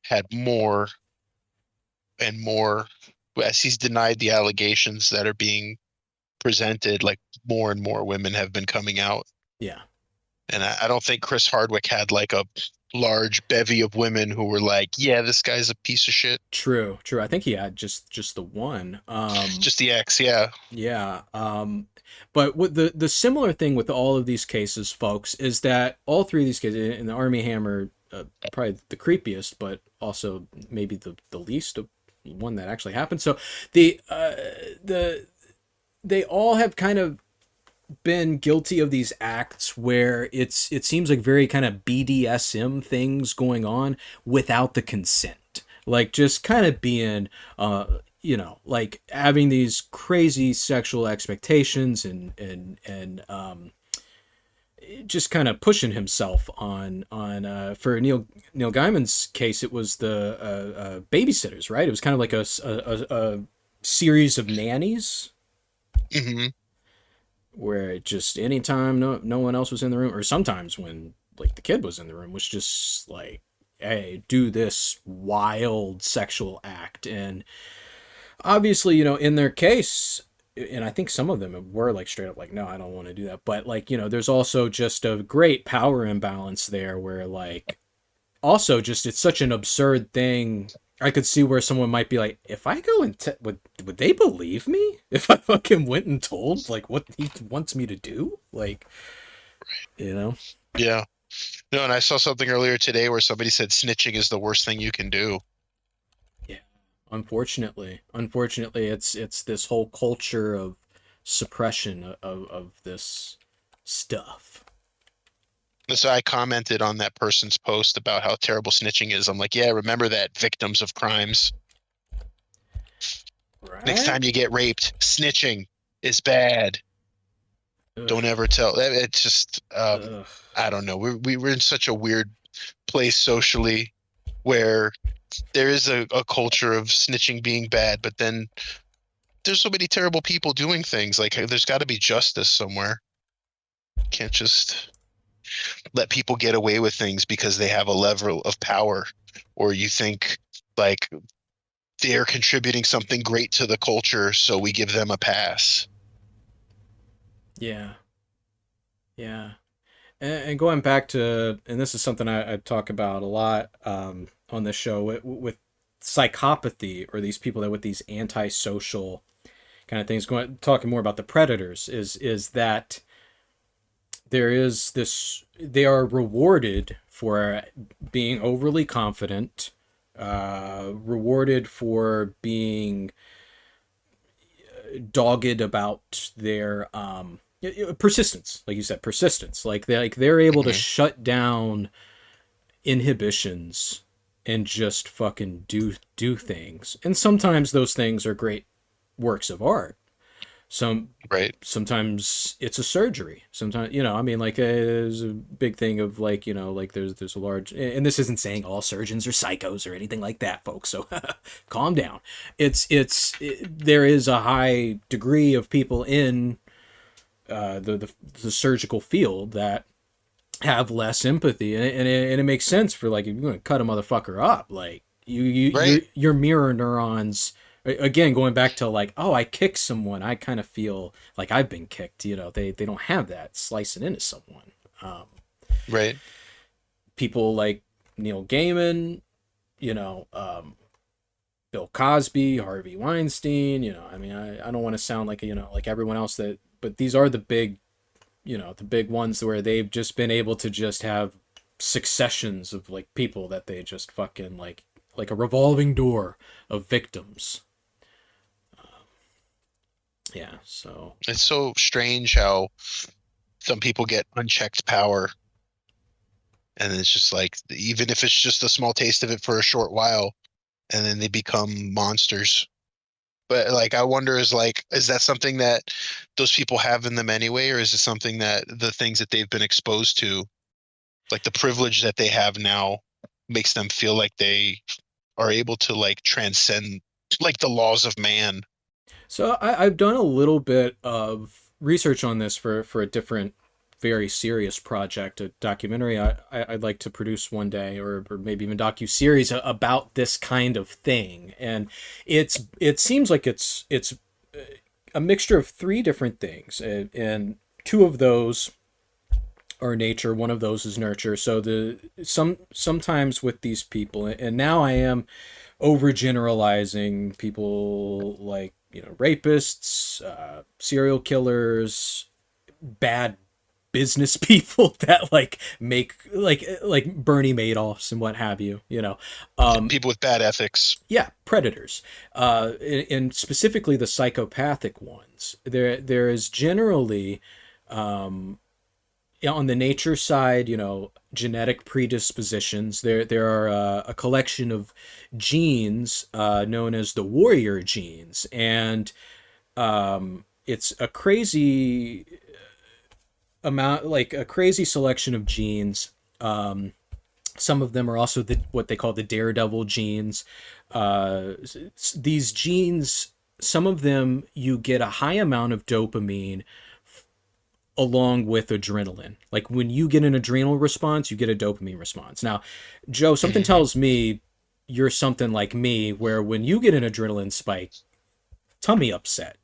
had more and more as he's denied the allegations that are being presented, like more and more women have been coming out. Yeah. And I don't think Chris Hardwick had like a large bevy of women who were like, yeah, this guy's a piece of shit. True. I think he had just the one. Just the ex, yeah. Yeah. But what the similar thing with all of these cases, folks, is that all three of these cases, and the Army Hammer, probably the creepiest, but also maybe the least of one that actually happened. So the they all have kind of been guilty of these acts where it seems like very kind of BDSM things going on without the consent, like just kind of being like having these crazy sexual expectations and just kind of pushing himself on for Neil Gaiman's case, it was the babysitters, right? It was kind of like a series of nannies. Mm-hmm. Where it just anytime no one else was in the room, or sometimes when like the kid was in the room, was just like, hey, do this wild sexual act. And obviously, in their case, and I think some of them were like straight up like, no, I don't want to do that. But like, there's also just a great power imbalance there where like also just it's such an absurd thing. I could see where someone might be like, if I go and would they believe me if I fucking went and told like what he wants me to do? Like, Yeah. No, and I saw something earlier today where somebody said snitching is the worst thing you can do. Yeah. Unfortunately, it's this whole culture of suppression of this stuff. So I commented on that person's post about how terrible snitching is. I'm like, yeah, remember that, victims of crimes. Right? Next time you get raped, snitching is bad. Ugh. Don't ever tell. It's just, Ugh. I don't know. We're in such a weird place socially where there is a culture of snitching being bad, but then there's so many terrible people doing things. Like, there's got to be justice somewhere. Can't just let people get away with things because they have a level of power, or you think like they're contributing something great to the culture, so we give them a pass. Yeah. And going back to, and this is something I talk about a lot on this show with psychopathy, or these people that with these antisocial kind of things, talking more about the predators, is that there is this, they are rewarded for being overly confident, rewarded for being dogged about their persistence, like you said, persistence. Like they're able to shut down inhibitions and just fucking do things. And sometimes those things are great works of art. Sometimes it's a surgery. Sometimes, I mean, like there's a big thing of like, like there's a large, and this isn't saying all surgeons are psychos or anything like that, folks. So calm down. There is a high degree of people in the surgical field that have less empathy, and it makes sense for like, if you're going to cut a motherfucker up, like your mirror neurons. Again, going back to like, oh, I kicked someone, I kind of feel like I've been kicked. They don't have that slicing into someone. Right. People like Neil Gaiman, Bill Cosby, Harvey Weinstein. I mean, I don't want to sound like like everyone else but these are the big, the big ones where they've just been able to just have successions of like people that they just fucking like a revolving door of victims. Yeah, so it's so strange how some people get unchecked power, and it's just like, even if it's just a small taste of it for a short while, and then they become monsters. But like, I wonder, is that something that those people have in them anyway, or is it something that the things that they've been exposed to, like the privilege that they have now, makes them feel like they are able to like transcend like the laws of man? So I've done a little bit of research on this for a different, very serious project, a documentary I'd like to produce one day, or maybe even docu-series about this kind of thing. And it seems like it's a mixture of three different things, and two of those are nature, one of those is nurture. So sometimes with these people, and now I am overgeneralizing, people like, rapists, serial killers, bad business people that like make like Bernie Madoffs and what have you, People with bad ethics. yeah, predators, and specifically the psychopathic ones. There is generally, on the nature side, genetic predispositions. There are a collection of genes known as the warrior genes, and it's a crazy amount, like a crazy selection of genes. Some of them are also what they call the daredevil genes. These genes, some of them, you get a high amount of dopamine along with adrenaline. Like when you get an adrenal response, you get a dopamine response. Now, Joe, something tells me you're something like me, where when you get an adrenaline spike, tummy upset.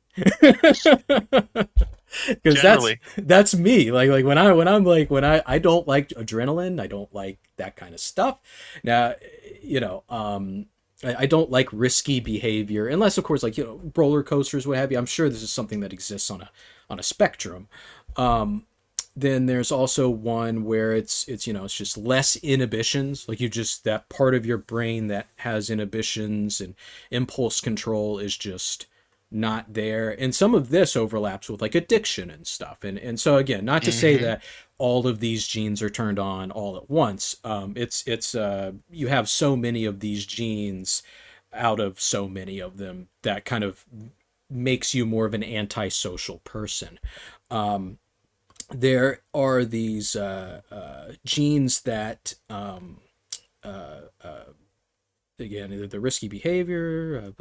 Because Generally. that's me. Like when I don't like adrenaline, I don't like that kind of stuff. Now, I don't like risky behavior, unless of course, like, roller coasters, what have you. I'm sure this is something that exists on a spectrum. Then there's also one where it's it's just less inhibitions. Like, that part of your brain that has inhibitions and impulse control is just not there. And some of this overlaps with like addiction and stuff. And so again, not to say that all of these genes are turned on all at once. It's you have so many of these genes out of so many of them that kind of makes you more of an antisocial person. There are these genes that, again, the risky behavior,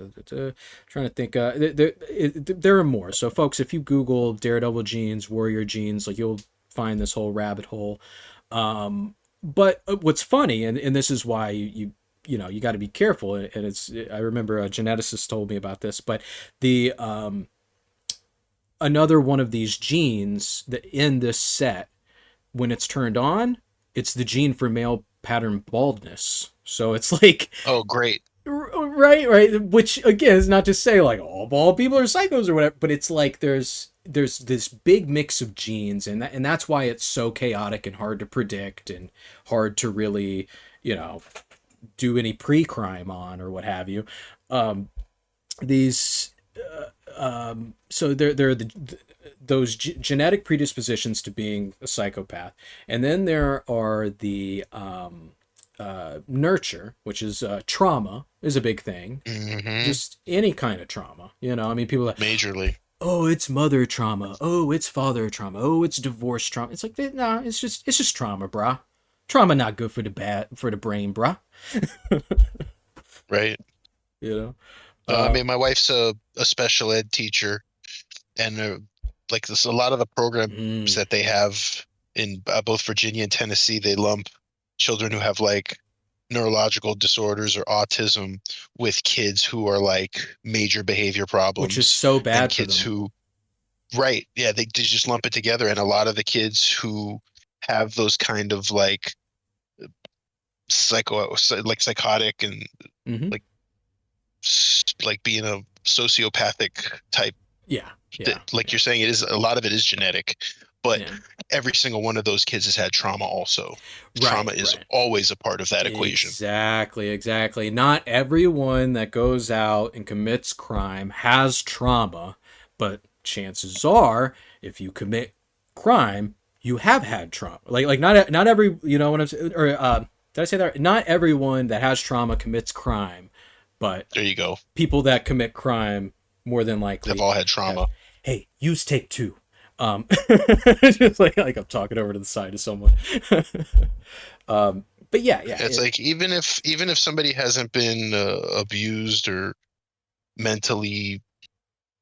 trying to think, there are more. So folks, if you Google daredevil genes, warrior genes, like, you'll find this whole rabbit hole. But what's funny, and this is why you got to be careful, and I remember a geneticist told me about this, but the another one of these genes that in this set, when it's turned on, it's the gene for male pattern baldness. So it's like, Oh, great. right, which again is not to say like all bald people are psychos or whatever, but it's like there's this big mix of genes, and that's why it's so chaotic and hard to predict and hard to really, do any pre-crime on or what have you. These so there are those genetic predispositions to being a psychopath, and then there are the nurture, which is trauma is a big thing. Just any kind of trauma, I mean, people are like, Majorly. oh, it's mother trauma, oh, it's father trauma, oh, it's divorce trauma. It's like, nah, it's just trauma, brah. Trauma not good for the brain, brah. Right. I mean, my wife's a special ed teacher, and like this, a lot of the programs that they have in both Virginia and Tennessee, they lump children who have like neurological disorders or autism with kids who are like major behavior problems, which is so bad and for kids them. who, right, yeah, they just lump it together. And a lot of the kids who have those kind of like psychotic and like being a sociopathic type, Yeah. like you're saying, a lot of it is genetic, but every single one of those kids has had trauma also. Trauma is always a part of that equation. Exactly. Not everyone that goes out and commits crime has trauma, but chances are, if you commit crime, you have had trauma. Like not every, what I'm saying, or did I say that? Not everyone that has trauma commits crime, but there you go. People that commit crime more than likely have all had trauma. Hey, use take two. Just like I'm talking over to the side of someone. But yeah, it's like even if somebody hasn't been abused or mentally,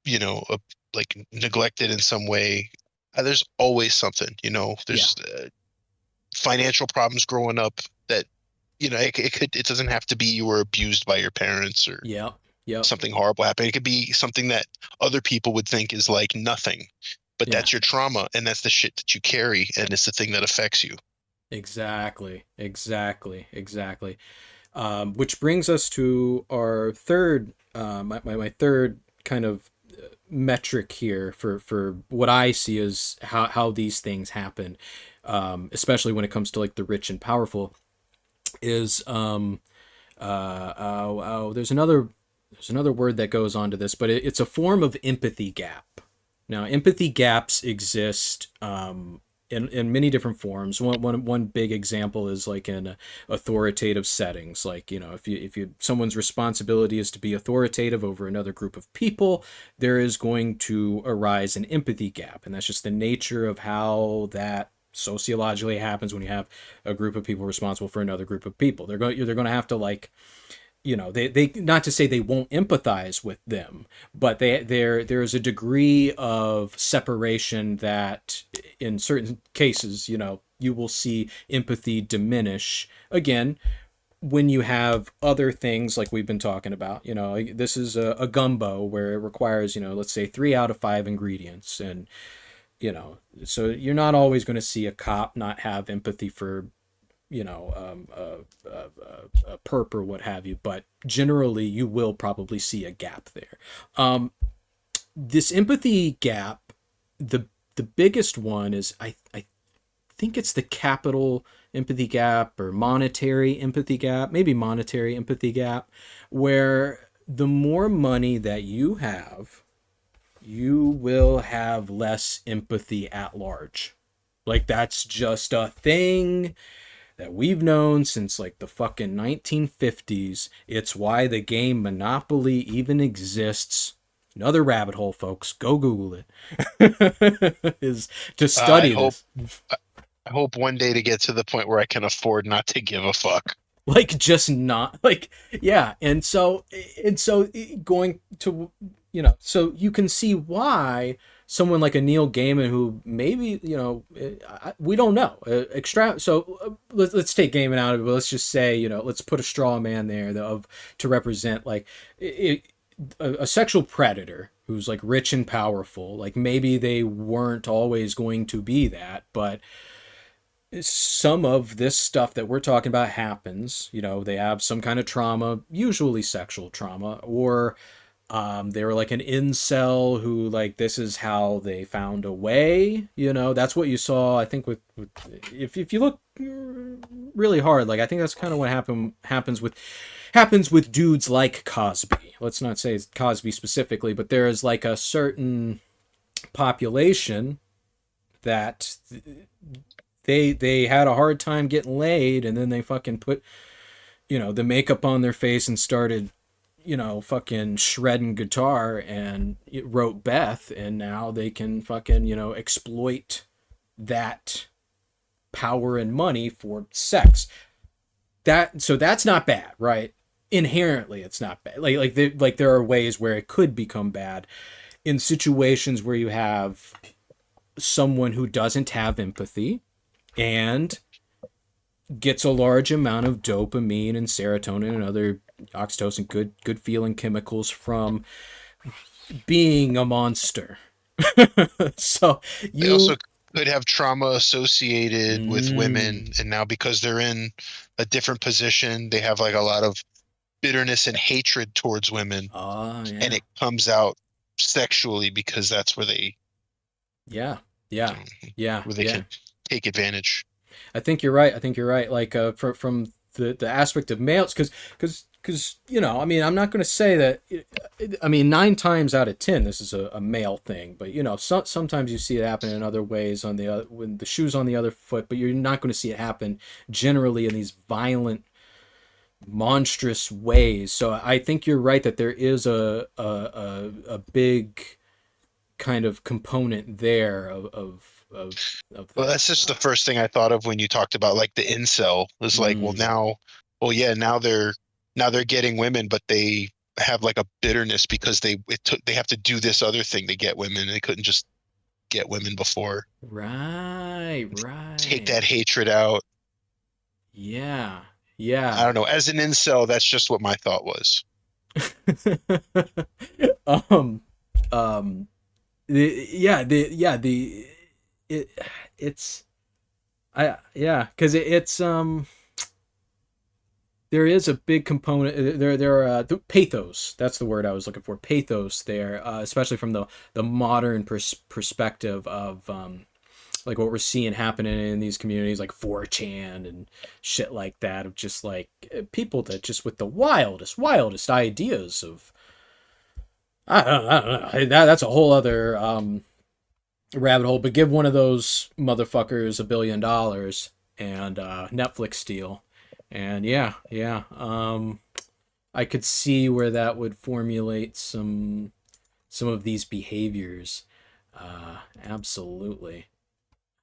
like neglected in some way, there's always something. There's financial problems growing up that, it doesn't have to be you were abused by your parents or Yep. something horrible happened. It could be something that other people would think is like nothing, but Yeah. that's your trauma, and that's the shit that you carry, and it's the thing that affects you. Exactly. Exactly. Exactly. Which brings us to our third, my third kind of metric here for what I see as how these things happen, especially when it comes to like the rich and powerful, is there's another word that goes on to this, but it's a form of empathy gap. Now, empathy gaps exist in many different forms. One big example is like in authoritative settings. Like, you know, if someone's responsibility is to be authoritative over another group of people, there is going to arise an empathy gap, and that's just the nature of how that sociologically happens when you have a group of people responsible for another group of people. They're going to have to like, you know, they not to say they won't empathize with them, but there's a degree of separation that in certain cases, you know, you will see empathy diminish again when you have other things like we've been talking about. You know, this is a gumbo where it requires, you know, let's say 3 out of 5 ingredients, and you know, so you're not always going to see a cop not have empathy for, you know, a perp or what have you, but generally you will probably see a gap there. This empathy gap, the the biggest one is I think it's the capital empathy gap or monetary empathy gap, maybe monetary empathy gap, where the more money that you have, you will have less empathy at large. Like that's just a thing that we've known since like the fucking 1950s. It's why the game Monopoly even exists. Another rabbit hole, folks. Go Google it. Is to I study hope this. I hope one day to get to the point where I can afford not to give a fuck. Like just not like yeah, and so going to, you know, so you can see why someone like a Neil Gaiman, who maybe, you know, we don't know, let's take Gaiman out of it, but let's just say, you know, let's put a straw man there of to represent like a sexual predator who's like rich and powerful. Like maybe they weren't always going to be that, but some of this stuff that we're talking about happens. You know, they have some kind of trauma, usually sexual trauma, or they were like an incel who like this is how they found a way. You know, that's what you saw. I think with if you look really hard, like I think that's kind of what happens with dudes like Cosby. Let's not say it's Cosby specifically, but there is like a certain population that they had a hard time getting laid, and then they fucking put, you know, the makeup on their face and started, you know, fucking shredding guitar and it wrote Beth, and now they can fucking, you know, exploit that power and money for sex. That's not bad, right? Inherently it's not bad. Like there are ways where it could become bad in situations where you have someone who doesn't have empathy and gets a large amount of dopamine and serotonin and other oxytocin, good feeling chemicals from being a monster. So They also you could have trauma associated with women, mm, and now because they're in a different position, they have like a lot of bitterness and hatred towards women, oh and yeah. it comes out sexually because that's where they Yeah. Yeah. Yeah. where they Yeah. can take advantage. I think you're right. I think you're right. Like from the aspect of males, because you know, I mean, I'm not going to say that. I mean, 9 times out of 10, this is a male thing, but you know, sometimes you see it happen in other ways on the other, when the shoe's on the other foot, but you're not going to see it happen generally in these violent, monstrous ways. So I think you're right that there is a big kind of component there of Well, that. that's just the first thing I thought of when you talked about like the incel. It's like, well, Mm, well, yeah, now they're getting women, but they have like a bitterness because they have to do this other thing to get women. They couldn't just get women before. right, Take that right. hatred out. Yeah, I yeah. don't know. As an incel, that's just what my thought was. um, um, it, it's, because it's, there is a big component there are the pathos, that's the word I was looking for, pathos there, especially from the modern perspective of like what we're seeing happening in these communities like 4chan and shit like that, of just like people that just with the wildest ideas of, I don't know, that's a whole other rabbit hole, but give one of those motherfuckers $1 billion and Netflix deal, and I could see where that would formulate some of these behaviors. Absolutely,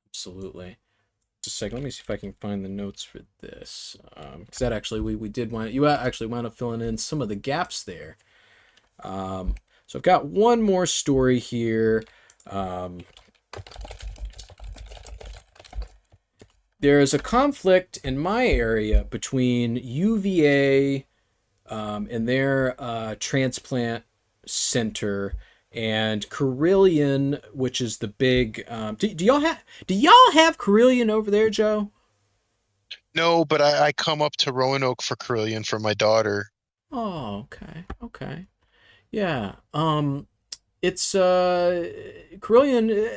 absolutely. Just a second, let me see if I can find the notes for this, because that actually we did want, you actually wound up filling in some of the gaps there. So I've got one more story here. There's a conflict in my area between UVA and their transplant center and Carilion, which is the big. Do y'all have Carilion over there, Joe? No, but I come up to Roanoke for Carilion for my daughter. Oh, okay, okay, yeah. It's Carilion.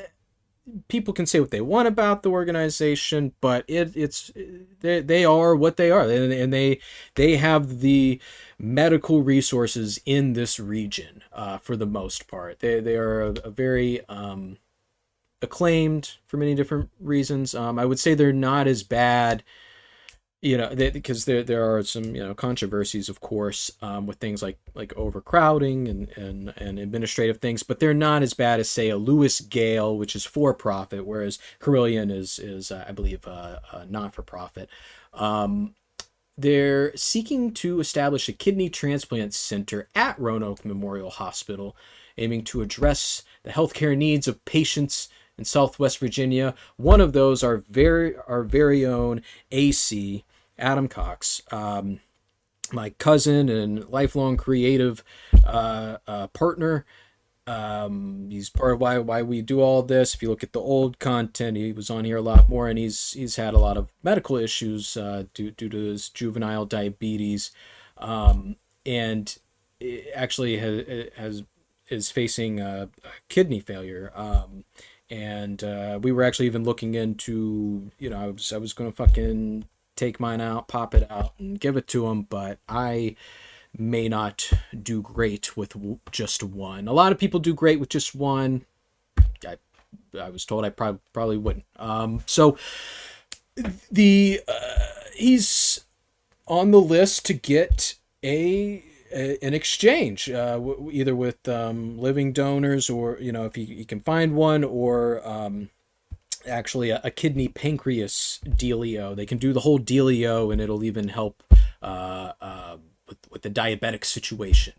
People can say what they want about the organization, but it's they are what they are, and they have the medical resources in this region for the most part. They are a very acclaimed for many different reasons. I would say they're not as bad, because there are some controversies, of course, with things like overcrowding and administrative things, but they're not as bad as, say, a Lewis Gale, which is for profit, whereas Carilion is I believe not for profit. They're seeking to establish a kidney transplant center at Roanoke Memorial Hospital, aiming to address the healthcare needs of patients in Southwest Virginia. One of those our very own AC Adam Cox, my cousin and lifelong creative partner. He's part of why we do all this. If you look at the old content, he was on here a lot more, and he's had a lot of medical issues due to his juvenile diabetes, and actually is facing kidney failure. And we were actually even looking into, I was going to fucking take mine out, pop it out, and give it to him, but I may not do great with just one. A lot of people do great with just one. I was told I probably wouldn't. So the he's on the list to get an exchange, either with living donors, or if he can find one, or actually a kidney pancreas dealio. They can do the whole dealio, and it'll even help with the diabetic situation.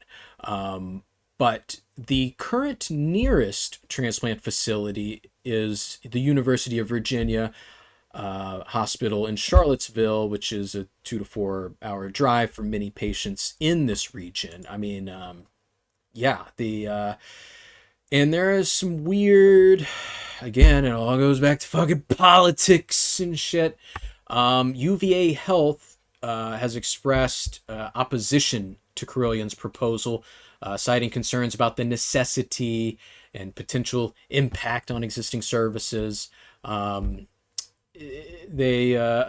But the current nearest transplant facility is the University of Virginia hospital in Charlottesville, which is a 2 to 4 hour drive for many patients in this region. I mean, and there is some weird, again, it all goes back to fucking politics and shit. UVA Health has expressed opposition to Carilion's proposal, citing concerns about the necessity and potential impact on existing services. A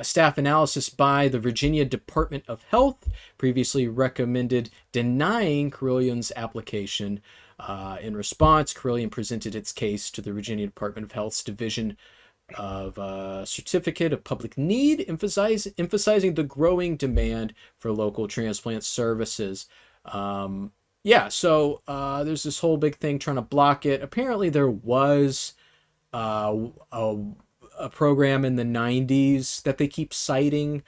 staff analysis by the Virginia Department of Health previously recommended denying Carilion's application. In response, Carilion presented its case to the Virginia Department of Health's Division of Certificate of Public Need, emphasizing the growing demand for local transplant services. So there's this whole big thing trying to block it. Apparently there was a program in the 90s that they keep citing.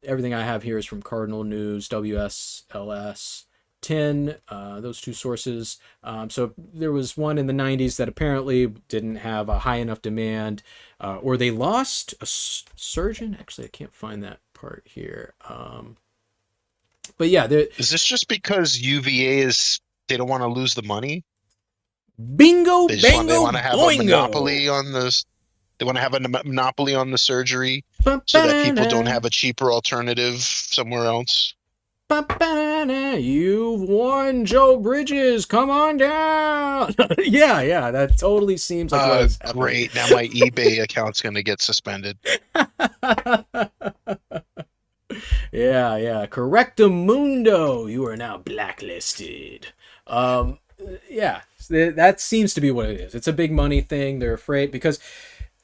Everything I have here is from Cardinal News, WSLS 10, those two sources. So there was one in the 90s that apparently didn't have a high enough demand, or they lost a surgeon. Actually, I can't find that part here. But yeah, Is this just because UVA is they don't want to lose the money? bingo, They bango, want to have a boingo. monopoly on this. They want to have a monopoly on the surgery so that people don't Ba-ba-da-da. have a cheaper alternative somewhere else. Ba-ba-da-da. You've won, Joe Bridges. Come on down. Yeah, yeah, that totally seems like what is happening. Great. Now my eBay account's going to get suspended. Yeah, yeah. Correctamundo. You are now blacklisted. Um, yeah, that seems to be what it is. It's a big money thing. They're afraid because,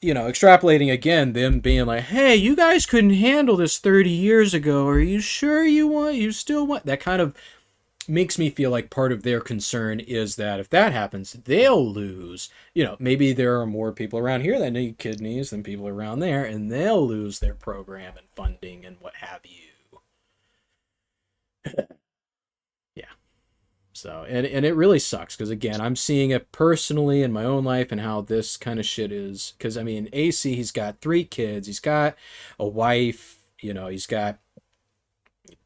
extrapolating again, them being like, hey, you guys couldn't handle this 30 years ago. Are you sure you still want that kind of makes me feel like part of their concern is that if that happens, they'll lose. Maybe there are more people around here that need kidneys than people around there, and they'll lose their program and funding and what have you. Yeah. So, and it really sucks because, again, I'm seeing it personally in my own life and how this kind of shit is. Because, I mean, AC, he's got 3 kids, he's got a wife, he's got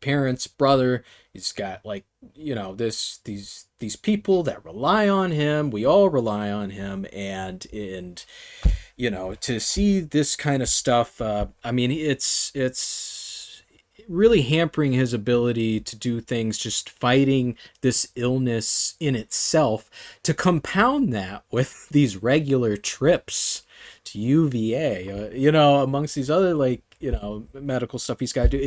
parents, brother, he's got like, these people that rely on him. We all rely on him, and to see this kind of stuff, I mean, it's really hampering his ability to do things, just fighting this illness in itself, to compound that with these regular trips to UVA, amongst these other, like, medical stuff he's got to do.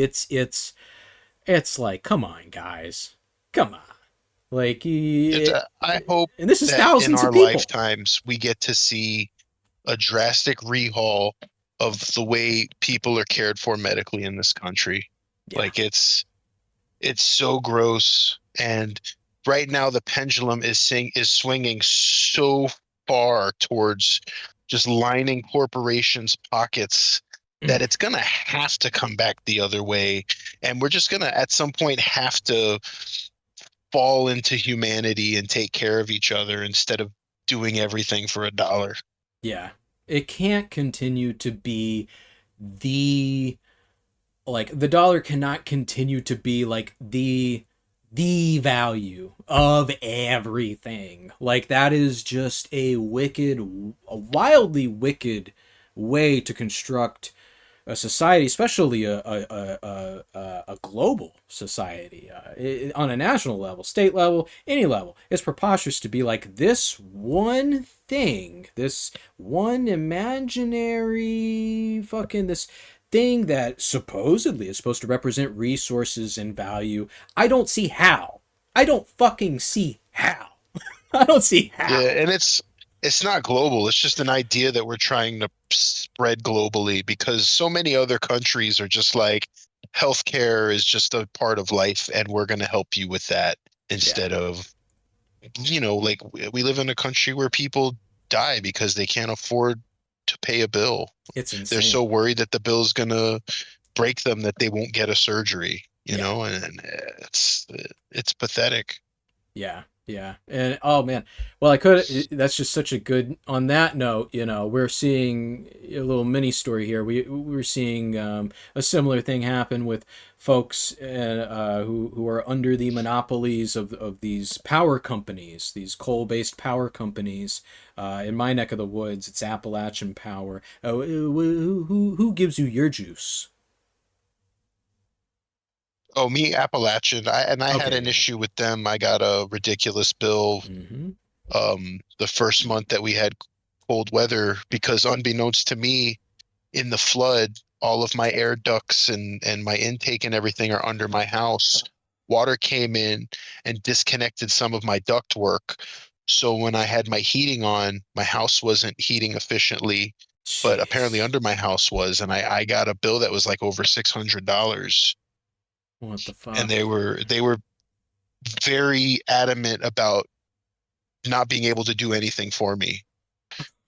It's like, come on, guys, come on. Like, I hope and this is that in thousands our of people. lifetimes we get to see a drastic rehaul of the way people are cared for medically in this country. Yeah, Like it's so gross, and right now the pendulum is swinging so far towards just lining corporations' pockets that it's gonna have to come back the other way, and we're just gonna at some point have to fall into humanity and take care of each other instead of doing everything for $1. yeah. It can't continue to be the like the dollar cannot continue to be like the value of everything. Like, that is just a wildly wicked way to construct a society, especially a global society, on a national level, state level, any level. It's preposterous to be like, this one thing, this one imaginary fucking this thing that supposedly is supposed to represent resources and value. I don't see how. I don't fucking see how. I don't see Yeah, how. and it's not global. It's just an idea that we're trying to spread globally because so many other countries are just like healthcare is just a part of life and we're going to help you with that Yeah, instead of like we live in a country where people die because they can't afford to pay a bill. it's They're so insane. worried that the bill's going to break them that they won't get a surgery, Yeah. and it's pathetic. Yeah, yeah. And oh man, well, I could. That's just such a good. On that note, we're seeing a little mini story here. We're seeing a similar thing happen with folks who are under the monopolies of these power companies, these coal-based power companies. In my neck of the woods, it's Appalachian Power. Who gives you your juice? Oh, me, Appalachian. I had an Okay. issue with them. I got a ridiculous bill Mm-hmm. the first month that we had cold weather because unbeknownst to me, in the flood, all of my air ducts and my intake and everything are under my house. Water came in and disconnected some of my duct work. So when I had my heating on, my house wasn't heating efficiently, but apparently Jeez. under my house was, and I got a bill that was like over $600. What the And fuck? they were very adamant about not being able to do anything for me.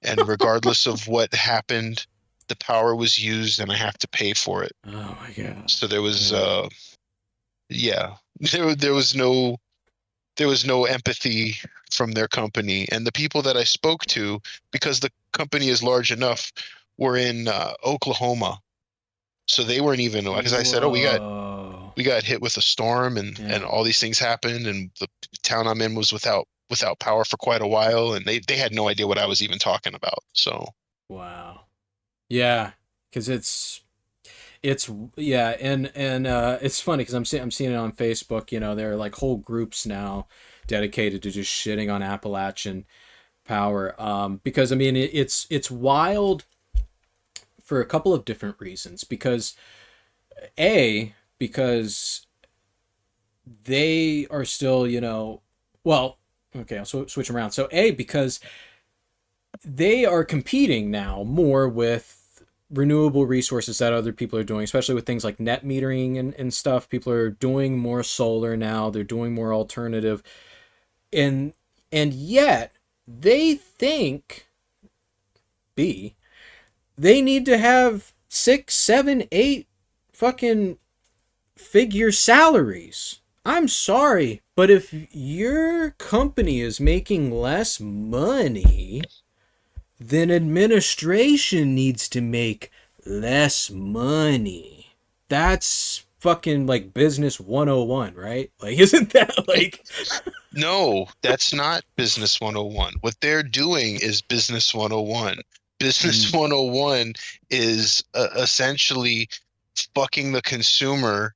And regardless of what happened, the power was used and I have to pay for it. Oh my god. So there was Yeah. yeah, there was no empathy from their company. And the people that I spoke to, because the company is large enough, were in Oklahoma. So they weren't even, because I said, oh, Whoa. we got hit with a storm and Yeah. all these things happened, and the town I'm in was without power for quite a while, and they had no idea what I was even talking about. So Wow. Yeah, because it's yeah, and it's funny because I'm seeing it on Facebook. You know, there are like whole groups now dedicated to just shitting on Appalachian power. Because I mean, it's wild for a couple of different reasons. Because they are still, well, okay, I'll switch around. So because they are competing now more with renewable resources that other people are doing, especially with things like net metering and stuff. People are doing more solar now. They're doing more alternative. And yet they think they need to have 6, 7, 8 fucking figure salaries. I'm sorry, but if your company is making less money, then administration needs to make less money. That's fucking like business 101, right? Like, isn't that like. no, that's not business 101. What they're doing is business 101. Business 101 is essentially fucking the consumer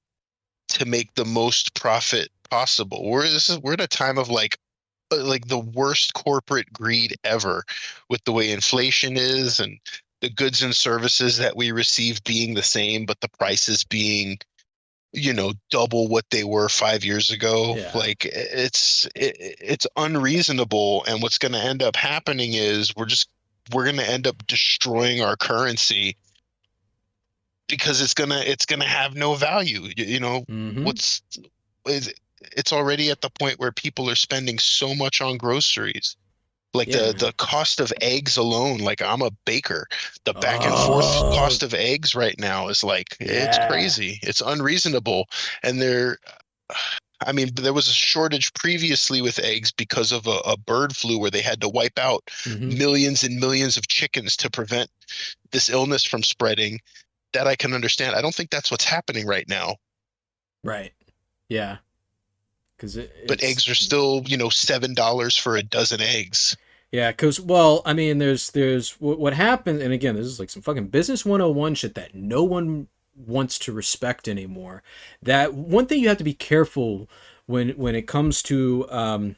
to make the most profit possible. We're in a time of like the worst corporate greed ever, with the way inflation is and the goods and services that we receive being the same, but the prices being, double what they were 5 years ago. Yeah. Like it's unreasonable. And what's going to end up happening is we're going to end up destroying our currency, because it's gonna have no value. Mm-hmm. What's is it's already at the point where people are spending so much on groceries. Like Yeah. the cost of eggs alone, like I'm a baker, the back and forth Oh, cost of eggs right now is like, it's yeah. crazy. It's unreasonable. And I mean, there was a shortage previously with eggs because of a bird flu where they had to wipe out Mm-hmm. millions and millions of chickens to prevent this illness from spreading. That I can understand. I don't think that's what's happening right now. Right. Yeah. Because But it's. eggs are still, $7 for a dozen eggs. Yeah, because, well, I mean, there's what happens, and again, this is like some fucking business 101 shit that no one wants to respect anymore. That one thing you have to be careful when it comes to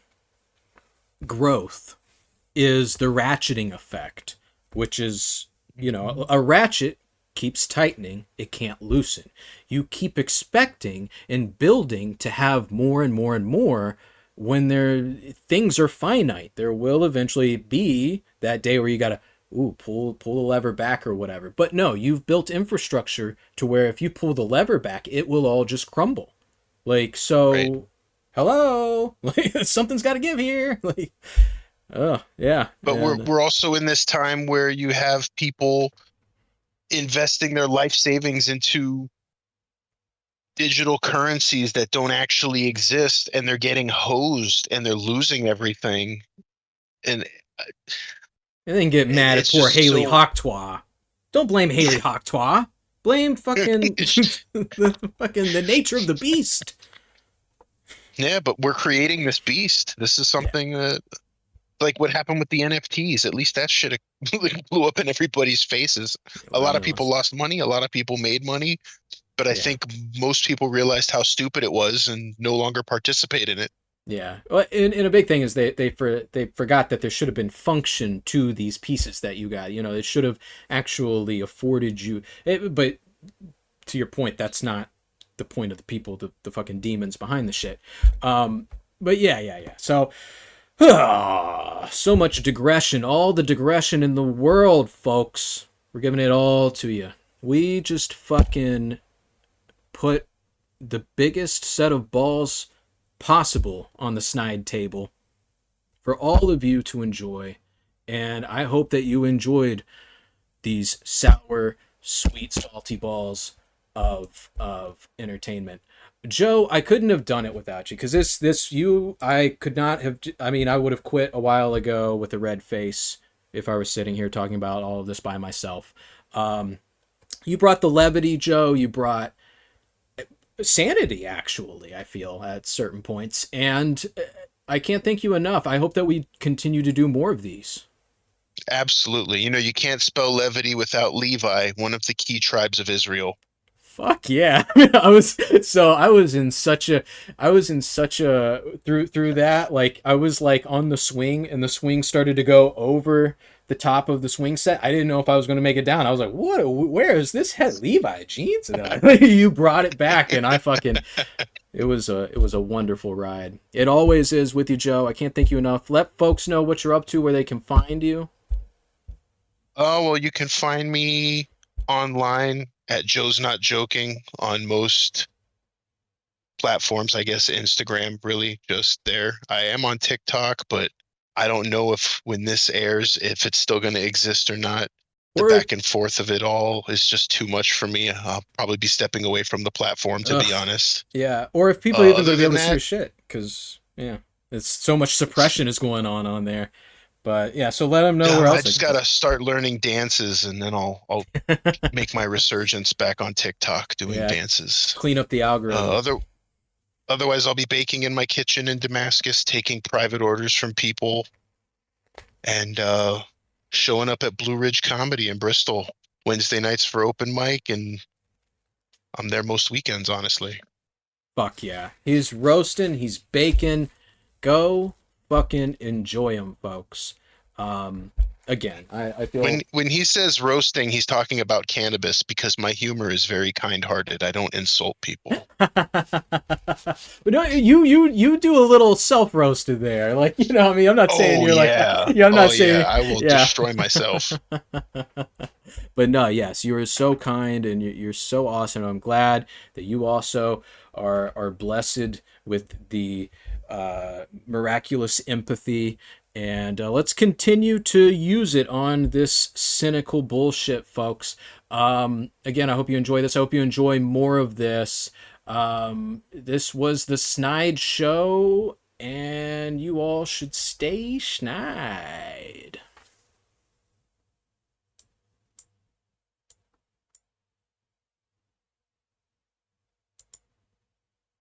growth is the ratcheting effect, which is, a ratchet keeps tightening, it can't loosen. You keep expecting and building to have more and more and more. When things are finite, there will eventually be that day where you gotta pull the lever back or whatever. But no, you've built infrastructure to where if you pull the lever back, it will all just crumble. Like, Right. so hello, like something's got to give here. Like, oh yeah, But we're and we're also in this time where you have people investing their life savings into digital currencies that don't actually exist, and they're getting hosed and they're losing everything. And and then get mad at it's poor just Haley so Hawktwa. Don't blame Haley Hawktwa. Blame fucking the nature of the beast. yeah, but we're creating this beast. This is Yeah, something that, like what happened with the NFTs. At least that shit blew up in everybody's faces. A well, lot of people lost money. A lot of people made money. But I yeah. think most people realized how stupid it was and no longer participate in it. Yeah, well, and a big thing is they forgot that there should have been function to these pieces that you got. It should have actually afforded you. But to your point, that's not the point of the people, the fucking demons behind the shit. But yeah. So, so much digression, all the digression in the world, folks. We're giving it all to you. We just fucking put the biggest set of balls possible on the Snide table for all of you to enjoy. And I hope that you enjoyed these sour, sweet, salty balls of entertainment. Joe, I couldn't have done it without you, because I could not have. I mean, I would have quit a while ago with a red face if I was sitting here talking about all of this by myself. You brought the levity, Joe. You brought sanity, actually, I feel, at certain points. And I can't thank you enough. I hope that we continue to do more of these. Absolutely. You know, you can't spell levity without Levi, one of the key tribes of Israel. Fuck yeah. I was in such a through that, like I was like on the swing and the swing started to go over the top of the swing set. I didn't know if I was going to make it down. I was like, "What? Where is this head Levi jeans?" And you brought it back and I fucking it was a wonderful ride. It always is with you, Joe. I can't thank you enough. Let folks know what you're up to, where they can find you. Oh, well, you can find me online at Joe's Not Joking on most platforms, I guess Instagram, really just there. I am on TikTok, but I don't know if when this airs, if it's still going to exist or not. The Or back and forth of it all is just too much for me. I'll probably be stepping away from the platform, to be ugh, honest. yeah, or if people are even Other going to be than able to see your that, shit, because yeah, it's so much suppression is going on there. But yeah, so let them know where I else they just can find. gotta start learning dances, and then I'll make my resurgence back on TikTok doing Yeah, dances. clean up the Uh, algorithm. other Otherwise, I'll be baking in my kitchen in Damascus, taking private orders from people, and showing up at Blue Ridge Comedy in Bristol Wednesday nights for open mic, and I'm there most weekends, honestly. Fuck yeah, he's roasting, he's baking. Go fucking enjoy him, folks. Um, Again, I When feel. when he says roasting, he's talking about cannabis because my humor is very kind-hearted. I don't insult people. But no, you do a little self roasted there, like I mean, I'm not saying Oh you're like, yeah. yeah, I'm not Oh yeah. saying, I will yeah. destroy myself. But no, yes, you are so kind and you're so awesome. I'm glad that you also are blessed with the miraculous empathy. And let's continue to use it on this cynical bullshit, folks. Again, I hope you enjoy this. I hope you enjoy more of this. This was the Snide Show, and you all should stay snide.